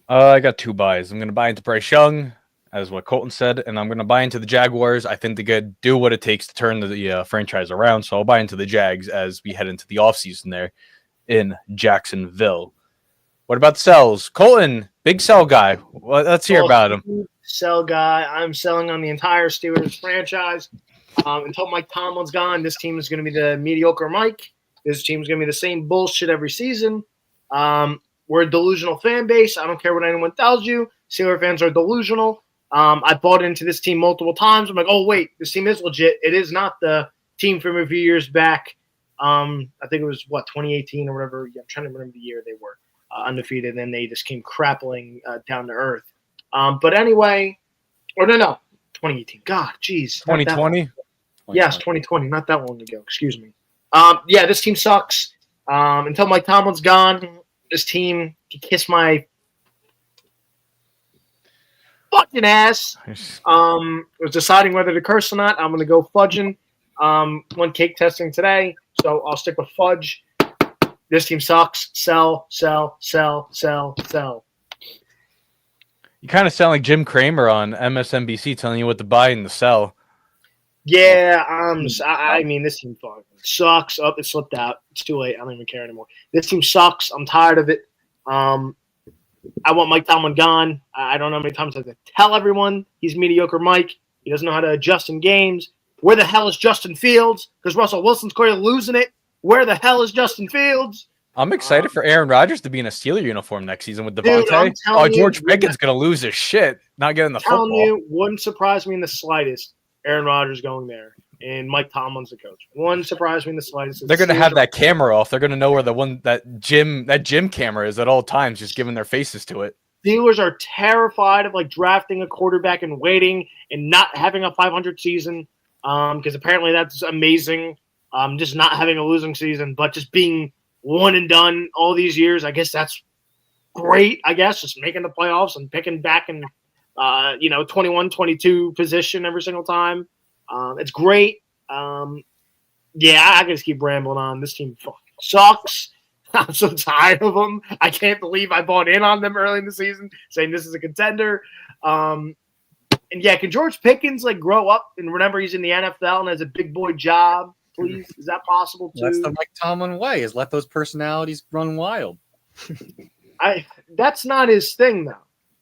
I got 2 buys. I'm going to buy into Bryce Young, as what Colton said, and I'm going to buy into the Jaguars. I think they could do what it takes to turn the franchise around, so I'll buy into the Jags as we head into the offseason there in Jacksonville. What about sells? Colton, big sell guy. Well, let's hear about him. Sell guy. I'm selling on the entire Steelers franchise. Until Mike Tomlin's gone, this team is going to be the mediocre Mike. This team is going to be the same bullshit every season. We're a delusional fan base. I don't care what anyone tells you. Steelers fans are delusional. I bought into this team multiple times. I'm like, oh, wait, this team is legit. It is not the team from a few years back. I think it was, 2018 or whatever. Yeah, I'm trying to remember the year they were undefeated, and then they just came crappling down to earth. But anyway, or no, 2018. God, geez. 2020? Yes, 2020. Not that long ago. Excuse me. This team sucks. Until Mike Tomlin's gone, this team can kiss my fucking ass. Was deciding whether to curse or not. I'm going to go fudging. Went cake testing today, so I'll stick with fudge. This team sucks. Sell. You kind of sound like Jim Cramer on MSNBC telling you what to buy and to sell. Yeah, I mean, this team fucking sucks. Oh, it slipped out. It's too late. I don't even care anymore. This team sucks. I'm tired of it. I want Mike Tomlin gone. I don't know how many times I have to tell everyone he's mediocre Mike. He doesn't know how to adjust in games. Where the hell is Justin Fields? Because Russell Wilson's clearly losing it. Where the hell is Justin Fields? I'm excited for Aaron Rodgers to be in a Steeler uniform next season with Dude, Devontae. I'm telling you, George Pickens going to lose his shit, not getting the telling football. you, wouldn't surprise me in the slightest. Aaron Rodgers going there, and Mike Tomlin's the coach. Wouldn't surprise me in the slightest. They're going to have that camera off. They're going to know where that gym camera is at all times, just giving their faces to it. Steelers are terrified of like drafting a quarterback and waiting and not having a 500 season because apparently that's amazing. Just not having a losing season, but just being one and done all these years. I guess that's great. I guess just making the playoffs and picking back in 21, 22 position every single time. It's great. I can just keep rambling on. This team fucking sucks. I'm so tired of them. I can't believe I bought in on them early in the season, saying this is a contender. Can George Pickens like grow up and remember he's in the NFL and has a big boy job? Please, is that possible too? That's the Mike Tomlin way: is let those personalities run wild. That's not his thing though.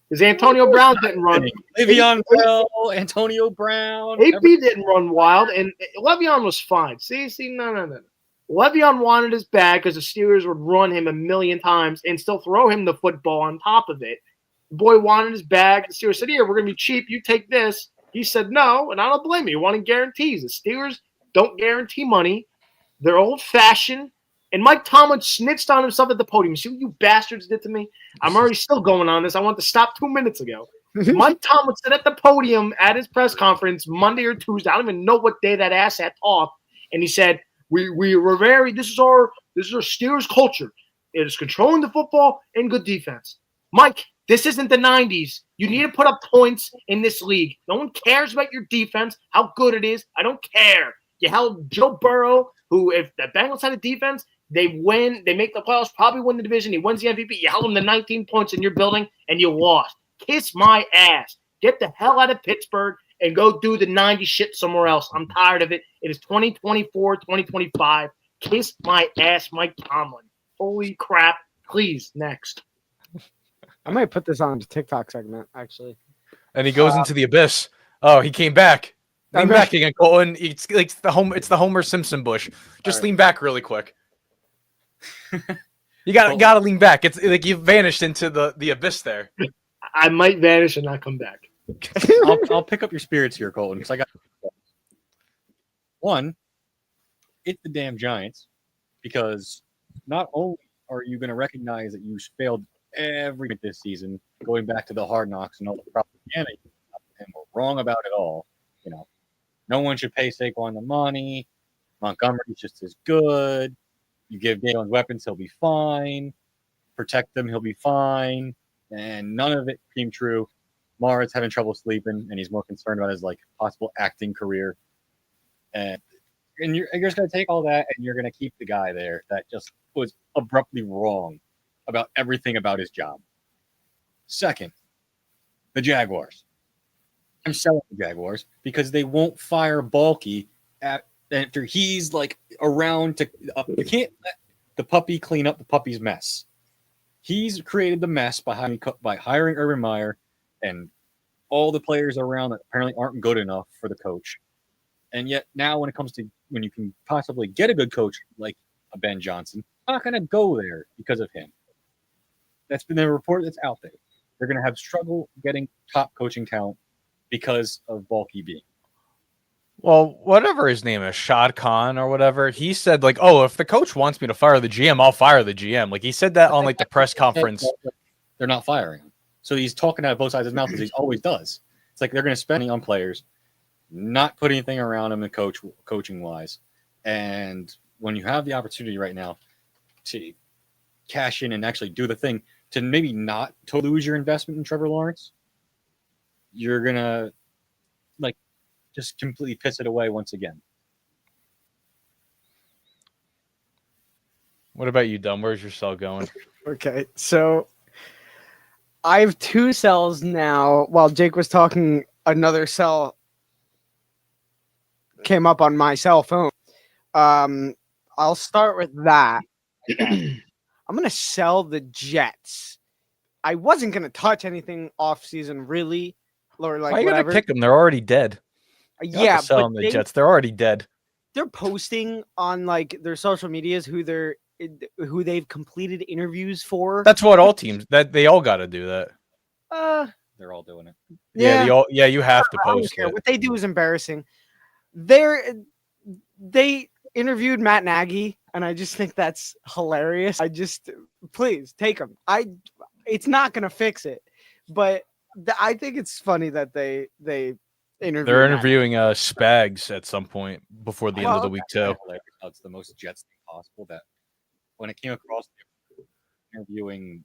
Because Antonio Brown didn't run. Le'Veon Bell, Antonio Brown. AP didn't run wild, and Le'Veon was fine. No. Le'Veon wanted his bag because the Steelers would run him a million times and still throw him the football on top of it. The boy wanted his bag. The Steelers said, here, we're going to be cheap. You take this. He said no, and I don't blame you. He wanted guarantees. The Steelers don't guarantee money. They're old-fashioned. And Mike Tomlin snitched on himself at the podium. See what you bastards did to me? I'm already still going on this. I want to stop 2 minutes ago. Mike Tomlin said at the podium at his press conference Monday or Tuesday. I don't even know what day that ass had talked. And he said, we were this is our Steelers culture. It is controlling the football and good defense. Mike, this isn't the 90s. You need to put up points in this league. No one cares about your defense, how good it is. I don't care. You held Joe Burrow, who if the Bengals had a defense, they win. They make the playoffs, probably win the division. He wins the MVP. You held him to 19 points in your building, and you lost. Kiss my ass. Get the hell out of Pittsburgh and go do the 90 shit somewhere else. I'm tired of it. It is 2024, 2025. Kiss my ass, Mike Tomlin. Holy crap. Please, next. I might put this on the TikTok segment, actually. And he goes into the abyss. Oh, he came back. Lean back again, Colton. It's the Homer Simpson bush. Just lean back really quick. You gotta lean back. It's like you vanished into the abyss there. I might vanish and not come back. I'll pick up your spirits here, Colton, because I got one. It's the damn Giants, because not only are you going to recognize that you failed every this season, going back to the Hard Knocks and all the propaganda, and we're wrong about it all. No one should pay Saquon the money. Montgomery's just as good. You give Daniels weapons, he'll be fine. Protect them, he'll be fine. And none of it came true. Mara's having trouble sleeping, and he's more concerned about his possible acting career. And you're just going to take all that, and you're going to keep the guy there that just was abruptly wrong about everything about his job. Second, the Jaguars. I'm selling the Jaguars because they won't fire Balky after he's around to. You can't let the puppy clean up the puppy's mess. He's created the mess by hiring Urban Meyer and all the players around that apparently aren't good enough for the coach. And yet now when you can possibly get a good coach like a Ben Johnson, not going to go there because of him. That's been the report that's out there. They're going to have struggle getting top coaching talent because of Balky being. Well, whatever his name is, Shad Khan or whatever, he said if the coach wants me to fire the GM, I'll fire the GM. He said that on the press conference. They're not firing him. So he's talking out of both sides of his mouth as he always does. It's they're going to spend money on players, not put anything around him and coaching wise. And when you have the opportunity right now to cash in and actually do the thing, to maybe not to lose your investment in Trevor Lawrence, you're going to just completely piss it away once again. What about you, Dumb? Where's your cell going? Okay, so I have 2 cells now. While Jake was talking, another cell cell up on my cell phone. I'll start with that. I'm gonna sell the Jets. I wasn't gonna touch anything off season really, or like Why are you whatever. gonna kick them? They're already dead. You don't have Yeah, to sell but them the Jets. They're already dead. they're posting on like their social medias who they've completed interviews for. That's what all teams that they all got to do that. They're all doing it. Yeah, you have to I don't post care. it. What they do is embarrassing. They interviewed Matt Nagy, and I just think that's hilarious. Please take them. It's not gonna fix it, but I think it's funny that they interview. They're interviewing Spags at some point before the end of the week too. It's the most Jets thing possible. That when it came across interviewing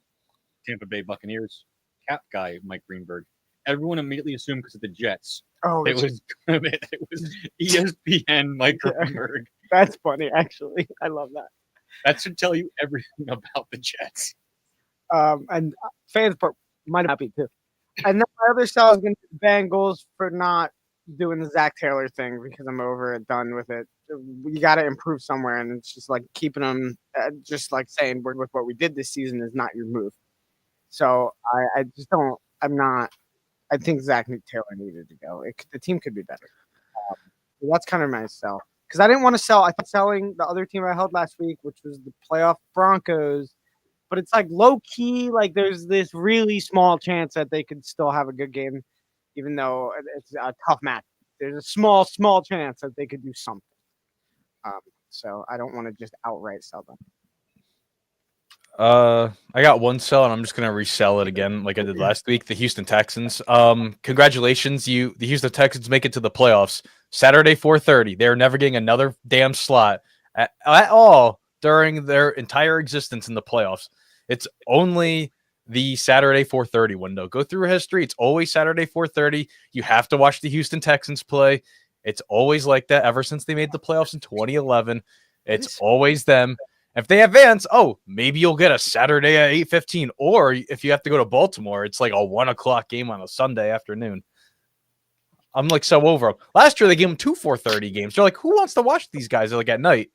Tampa Bay Buccaneers cap guy Mike Greenberg, everyone immediately assumed because of the Jets. Oh, It was ESPN Mike Greenberg. That's funny, actually. I love that. That should tell you everything about the Jets. And fans might be happy too. And then my other sell is going to be the Bengals for not doing the Zach Taylor thing because I'm over it, done with it. You got to improve somewhere, and it's just like keeping them, just like saying we're with what we did this season is not your move. So I just don't. I'm not. I think Zach Taylor needed to go. The team could be better. So that's kind of my sell because I didn't want to sell. I thought selling the other team I held last week, which was the playoff Broncos. But it's like low key, like there's this really small chance that they could still have a good game, even though it's a tough match. There's a small chance that they could do something. So I don't want to just outright sell them. I got one sell, and I'm just gonna resell it again, like I did last week. The Houston Texans. Congratulations, the Houston Texans make it to the playoffs Saturday 4:30. They're never getting another damn slot at all during their entire existence in the playoffs. It's only the Saturday 4:30 window. Go through history. It's always Saturday 4:30. You have to watch the Houston Texans play. It's always like that ever since they made the playoffs in 2011. It's always them. If they advance, maybe you'll get a Saturday at 8:15. Or if you have to go to Baltimore, it's like a 1:00 game on a Sunday afternoon. I'm like so over them. Last year they gave them 2 4:30 games. They're like, who wants to watch these guys like at night?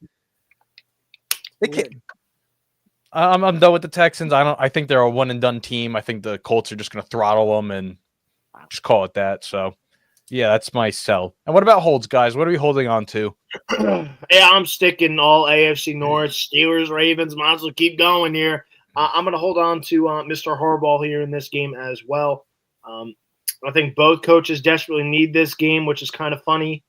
They can't. I'm done with the Texans. I think they're a one and done team. I think the Colts are just going to throttle them and just call it that. So, yeah, that's my sell. And what about holds, guys? What are we holding on to? Yeah, I'm sticking all AFC North, Steelers, Ravens. Might as well keep going here. I'm going to hold on to Mr. Harbaugh here in this game as well. I think both coaches desperately need this game, which is kind of funny.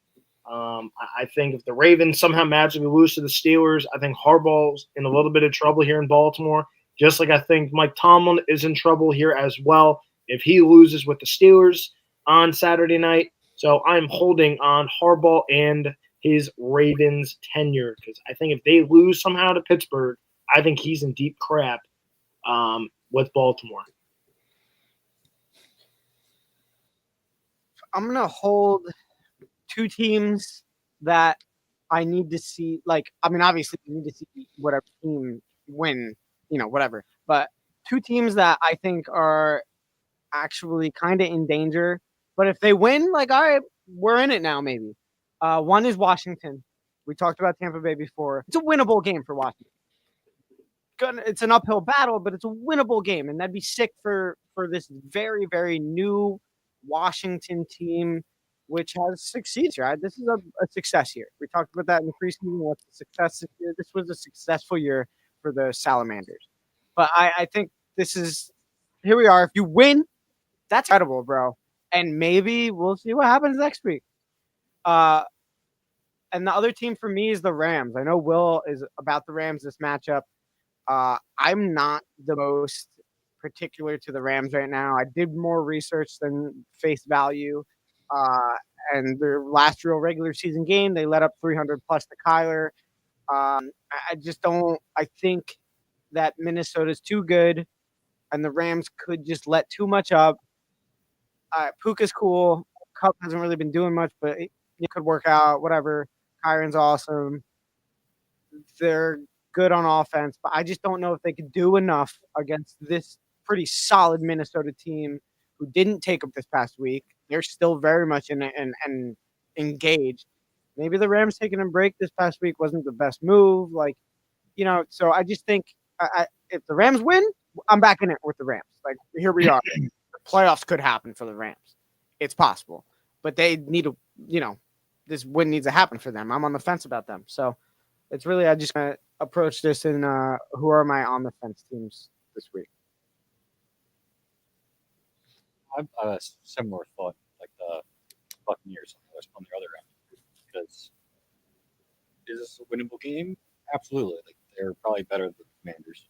I think if the Ravens somehow magically lose to the Steelers, I think Harbaugh's in a little bit of trouble here in Baltimore, just like I think Mike Tomlin is in trouble here as well if he loses with the Steelers on Saturday night. So I'm holding on Harbaugh and his Ravens tenure because I think if they lose somehow to Pittsburgh, I think he's in deep crap with Baltimore. I'm going to hold two teams that I need to see. Like, I mean, obviously, you need to see whatever team win, whatever. But two teams that I think are actually kind of in danger. But if they win, like, all right, we're in it now, maybe. One is Washington. We talked about Tampa Bay before. It's a winnable game for Washington. It's an uphill battle, but it's a winnable game. And that'd be sick for this very, very new Washington team, which has succeeded here. This is a success year. We talked about that in the preseason. What's the success this year? This was a successful year for the Salamanders. But I think here we are. If you win, that's incredible, bro. And maybe we'll see what happens next week. And the other team for me is the Rams. I know Will is about the Rams this matchup. I'm not the most particular to the Rams right now. I did more research than face value. And their last real regular season game, they let up 300 plus to Kyler. I just don't. I think that Minnesota's too good, and the Rams could just let too much up. Puka's cool. Kupp hasn't really been doing much, but it could work out. Whatever. Kyron's awesome. They're good on offense, but I just don't know if they could do enough against this pretty solid Minnesota team who didn't take them this past week. They're still very much in and engaged. Maybe the Rams taking a break this past week wasn't the best move. Like, so I just think if the Rams win, I'm back in it with the Rams. Like, here we are. The playoffs could happen for the Rams. It's possible. But they need to, this win needs to happen for them. I'm on the fence about them. So it's really, I just approach this in who are my on the fence teams this week. I've a similar thought, like the Buccaneers on the other end, because is this a winnable game? Absolutely. Like, they're probably better than the Commanders,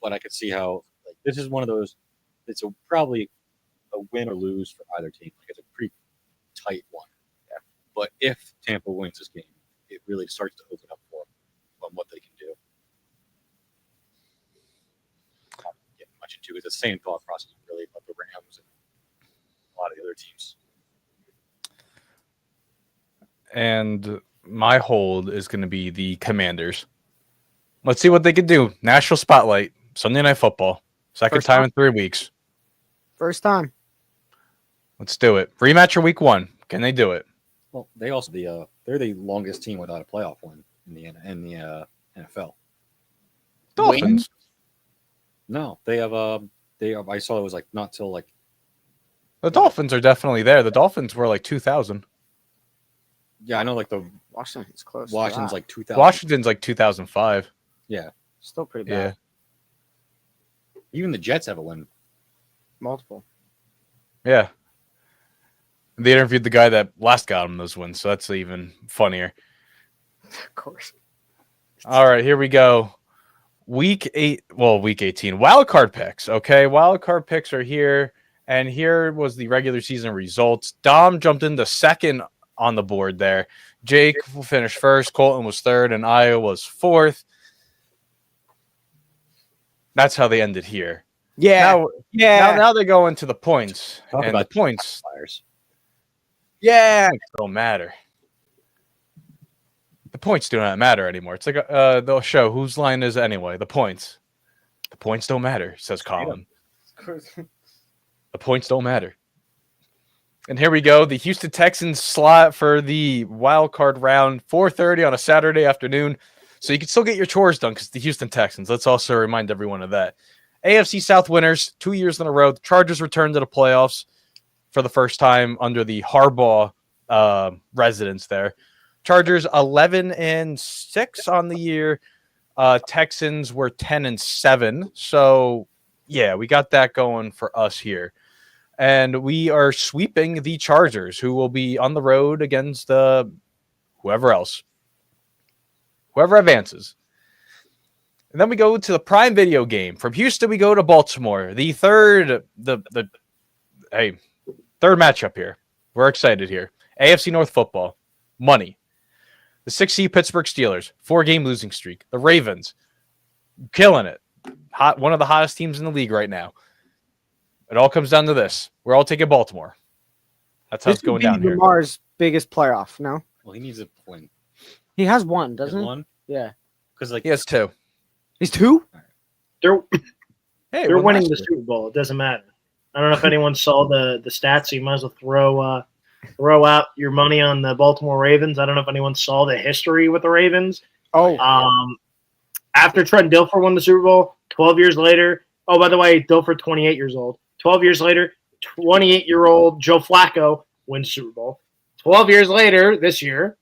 but I could see how this is one of those. It's probably a win or lose for either team. Like, it's a pretty tight one. Yeah. But if Tampa wins this game, it really starts to open up for them on what they can do. Not getting much into it. It's the same thought process really about the Rams and a lot of the other teams. And my hold is going to be the Commanders. Let's see what they can do. National Spotlight, Sunday Night Football. Second time in 3 weeks. First time. Let's do it. Rematch or week 1. Can they do it? Well, they also they're the longest team without a playoff win in the NFL. Dolphins. No, they have I saw it was like not till like The Dolphins are definitely there. The Dolphins were like 2000. I know like the Washington's close. Washington's like 2000. Washington's like 2005. Yeah, still pretty Yeah. bad. Even the Jets have a win. Multiple. Yeah. They interviewed the guy that last got him those wins, so that's even funnier. Of course. All right, here we go. Week 18. Wild card picks. Okay, wild card picks are here, and here was the regular season results. Dom jumped into second on the board there. Jake finished first. Colton was third, and Io was fourth. That's how they ended here. Yeah. Now they go into the points. Talk and about the points fires. Yeah. don't matter. The points do not matter anymore. It's like they'll show whose line is it anyway. The points. The points don't matter, says Colin. The points don't matter. And here we go. The Houston Texans slot for the wild card round, 4:30 on a Saturday afternoon. So you can still get your chores done because the Houston Texans. Let's also remind everyone of that. AFC South winners, 2 years in a row. The Chargers returned to the playoffs for the first time under the Harbaugh residence there. Chargers 11-6 on the year. Texans were 10-7. So yeah, we got that going for us here. And we are sweeping the Chargers, who will be on the road against whoever else. Whoever advances. And then we go to the Prime Video game. From Houston, we go to Baltimore. The third matchup here. We're excited here. AFC North football. Money. The 6 seed Pittsburgh Steelers. 4-game losing streak. The Ravens. Killing it. One of the hottest teams in the league right now. It all comes down to this. We're all taking Baltimore. That's how it's going down here. Lamar's biggest playoff, no? Well, he needs a win. He has one, doesn't he? One? Yeah. Because like He has 2. He's 2? They're Hey, they're one winning last the year. Super Bowl. It doesn't matter. I don't know if anyone saw the stats, so you might as well throw out your money on the Baltimore Ravens. I don't know if anyone saw the history with the Ravens. Oh. After Trent Dilfer won the Super Bowl, 12 years later. Oh, by the way, Dilfer, 28 years old. 12 years later, 28-year-old Joe Flacco wins Super Bowl. 12 years later, this year,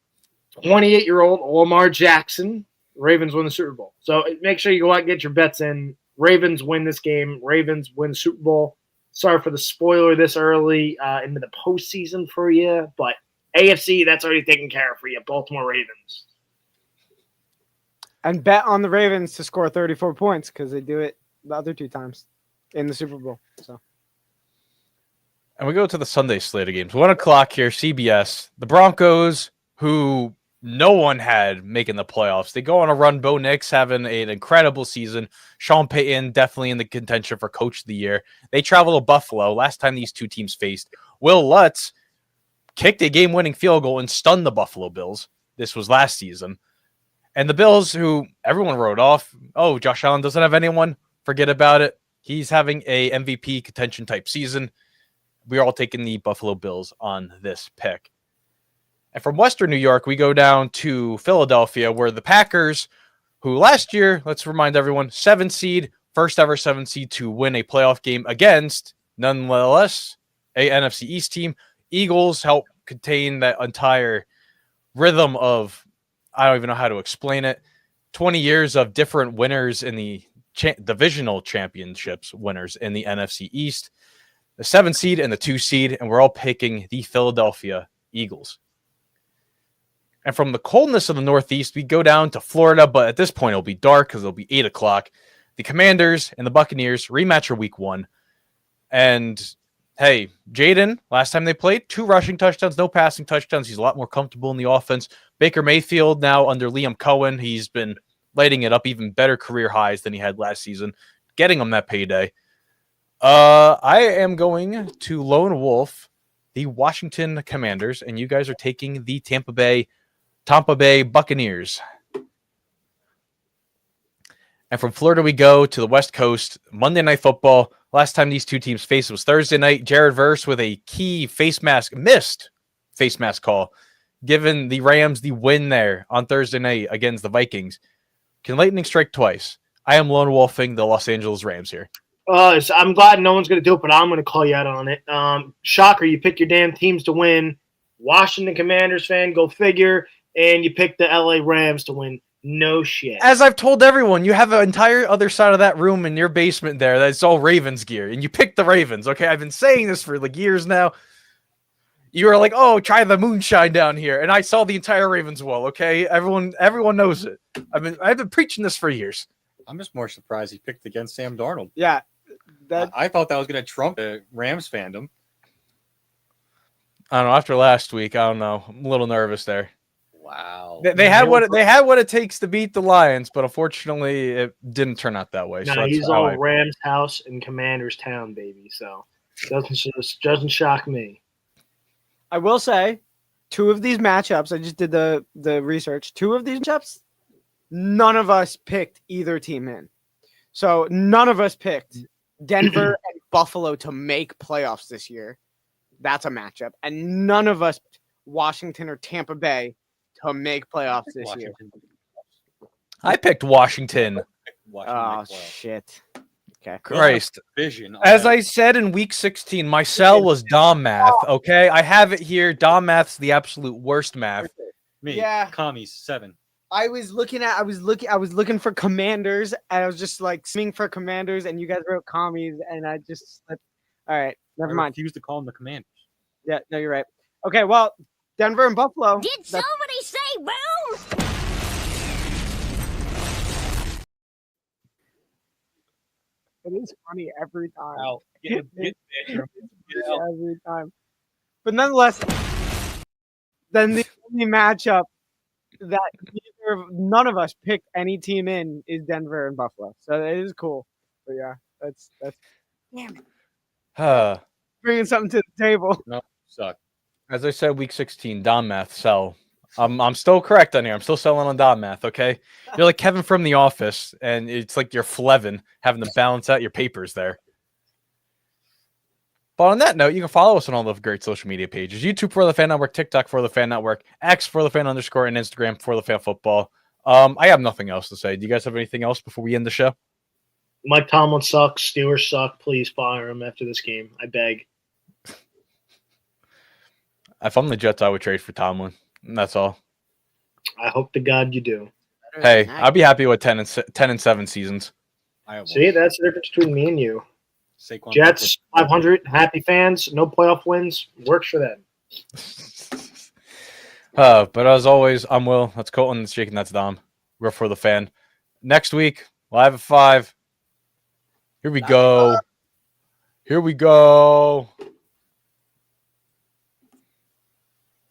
28-year-old Lamar Jackson, Ravens win the Super Bowl. So make sure you go out and get your bets in. Ravens win this game. Ravens win the Super Bowl. Sorry for the spoiler this early into the postseason for you, but AFC, that's already taken care of for you. Baltimore Ravens. And bet on the Ravens to score 34 points because they do it the other 2 times in the Super Bowl. So And we go to the Sunday slate of games. 1 o'clock here, CBS. The Broncos, who no one had making the playoffs. They go on a run. Bo Nix having an incredible season. Sean Payton definitely in the contention for Coach of the Year. They travel to Buffalo. Last time these two teams faced, Will Lutz kicked a game-winning field goal and stunned the Buffalo Bills. This was last season. And the Bills, who everyone wrote off, oh, Josh Allen doesn't have anyone, forget about it. He's having a MVP contention type season. We're all taking the Buffalo Bills on this pick. And from Western New York, we go down to Philadelphia, where the Packers, who last year, let's remind everyone, 7 seed, first ever 7 seed to win a playoff game against, nonetheless, a NFC East team. Eagles help contain that entire rhythm of, I don't even know how to explain it, 20 years of different winners in the divisional championships, winners in the NFC East, the 7 seed and the 2 seed, and we're all picking the Philadelphia Eagles. And from the coldness of the Northeast, we go down to Florida, but at this point it'll be dark because it'll be 8 o'clock. The Commanders and the Buccaneers rematch for week 1. And hey, Jaden, last time they played, 2 rushing touchdowns, no passing touchdowns. He's a lot more comfortable in the offense. Baker Mayfield now under Liam Cohen. He's been lighting it up, even better career highs than he had last season, getting him that payday. I am going to lone wolf the Washington Commanders, and you guys are taking the Tampa Bay Buccaneers. And from Florida, we go to the West Coast, Monday Night Football. Last time these two teams faced was Thursday night. Jared Verse with a key missed face mask call, given the Rams the win there on Thursday night against the Vikings. Can lightning strike twice? I am lone wolfing the Los Angeles Rams here. So I'm glad no one's going to do it, but I'm going to call you out on it. Shocker, you pick your damn teams to win. Washington Commanders fan, go figure. And you pick the LA Rams to win. No shit. As I've told everyone, you have an entire other side of that room in your basement there that's all Ravens gear, and you pick the Ravens. Okay, I've been saying this for like years now. You were like, "Oh, try the moonshine down here," and I saw the entire Ravens wall. Okay, everyone knows it. I've been preaching this for years. I'm just more surprised he picked against Sam Darnold. Yeah, I thought that was going to trump the Rams fandom. I don't know. After last week, I don't know. I'm a little nervous there. Wow. They had what it takes to beat the Lions, but unfortunately, it didn't turn out that way. No, so he's on Rams house in Commanders town, baby. So doesn't shock me. I will say, 2 of these matchups, I just did the research. 2 of these matchups, none of us picked either team in. So none of us picked Denver and Buffalo to make playoffs this year. That's a matchup. And none of us picked Washington or Tampa Bay to make playoffs this year. I picked Washington. Oh, shit. Okay. Christ. Vision. As I said in week 16, my cell was Dom math, okay? I have it here. Dom math's the absolute worst math. Me, Yeah. Commies 7. I was looking for Commanders, and I was just like swinging for Commanders, and you guys wrote Commies, and I just slipped. All right, never mind. Refuse to call them the Commanders. Yeah, no, you're right. Okay, well, Denver and Buffalo. Did somebody say boom? It is funny every time. Out. Get Every time. But nonetheless, then the only matchup that none of us picked any team in is Denver and Buffalo. So it is cool. But yeah, that's damn it. Bringing something to the table. No, suck. As I said, week 16, Dom math, sell. I'm still correct on here. I'm still selling on Dom math, okay? You're like Kevin from The Office, and it's like you're Flevin, having to balance out your papers there. But on that note, you can follow us on all the great social media pages. YouTube for the Fan Network, TikTok for the Fan Network, X for the Fan _, and Instagram for the Fan Football. I have nothing else to say. Do you guys have anything else before we end the show? Mike Tomlin sucks. Steelers suck. Please fire him after this game. I beg. If I'm the Jets, I would trade for Tomlin. And that's all. I hope to God you do. Hey, I'd be happy with 10 and 7 seasons. See, that's the difference between me and you. Saquon Jets, 500, happy fans, no playoff wins. Works for them. But as always, I'm Will. That's Colton. That's Jake, and that's Dom. We're for the Fan. Next week, live at 5. Here we go.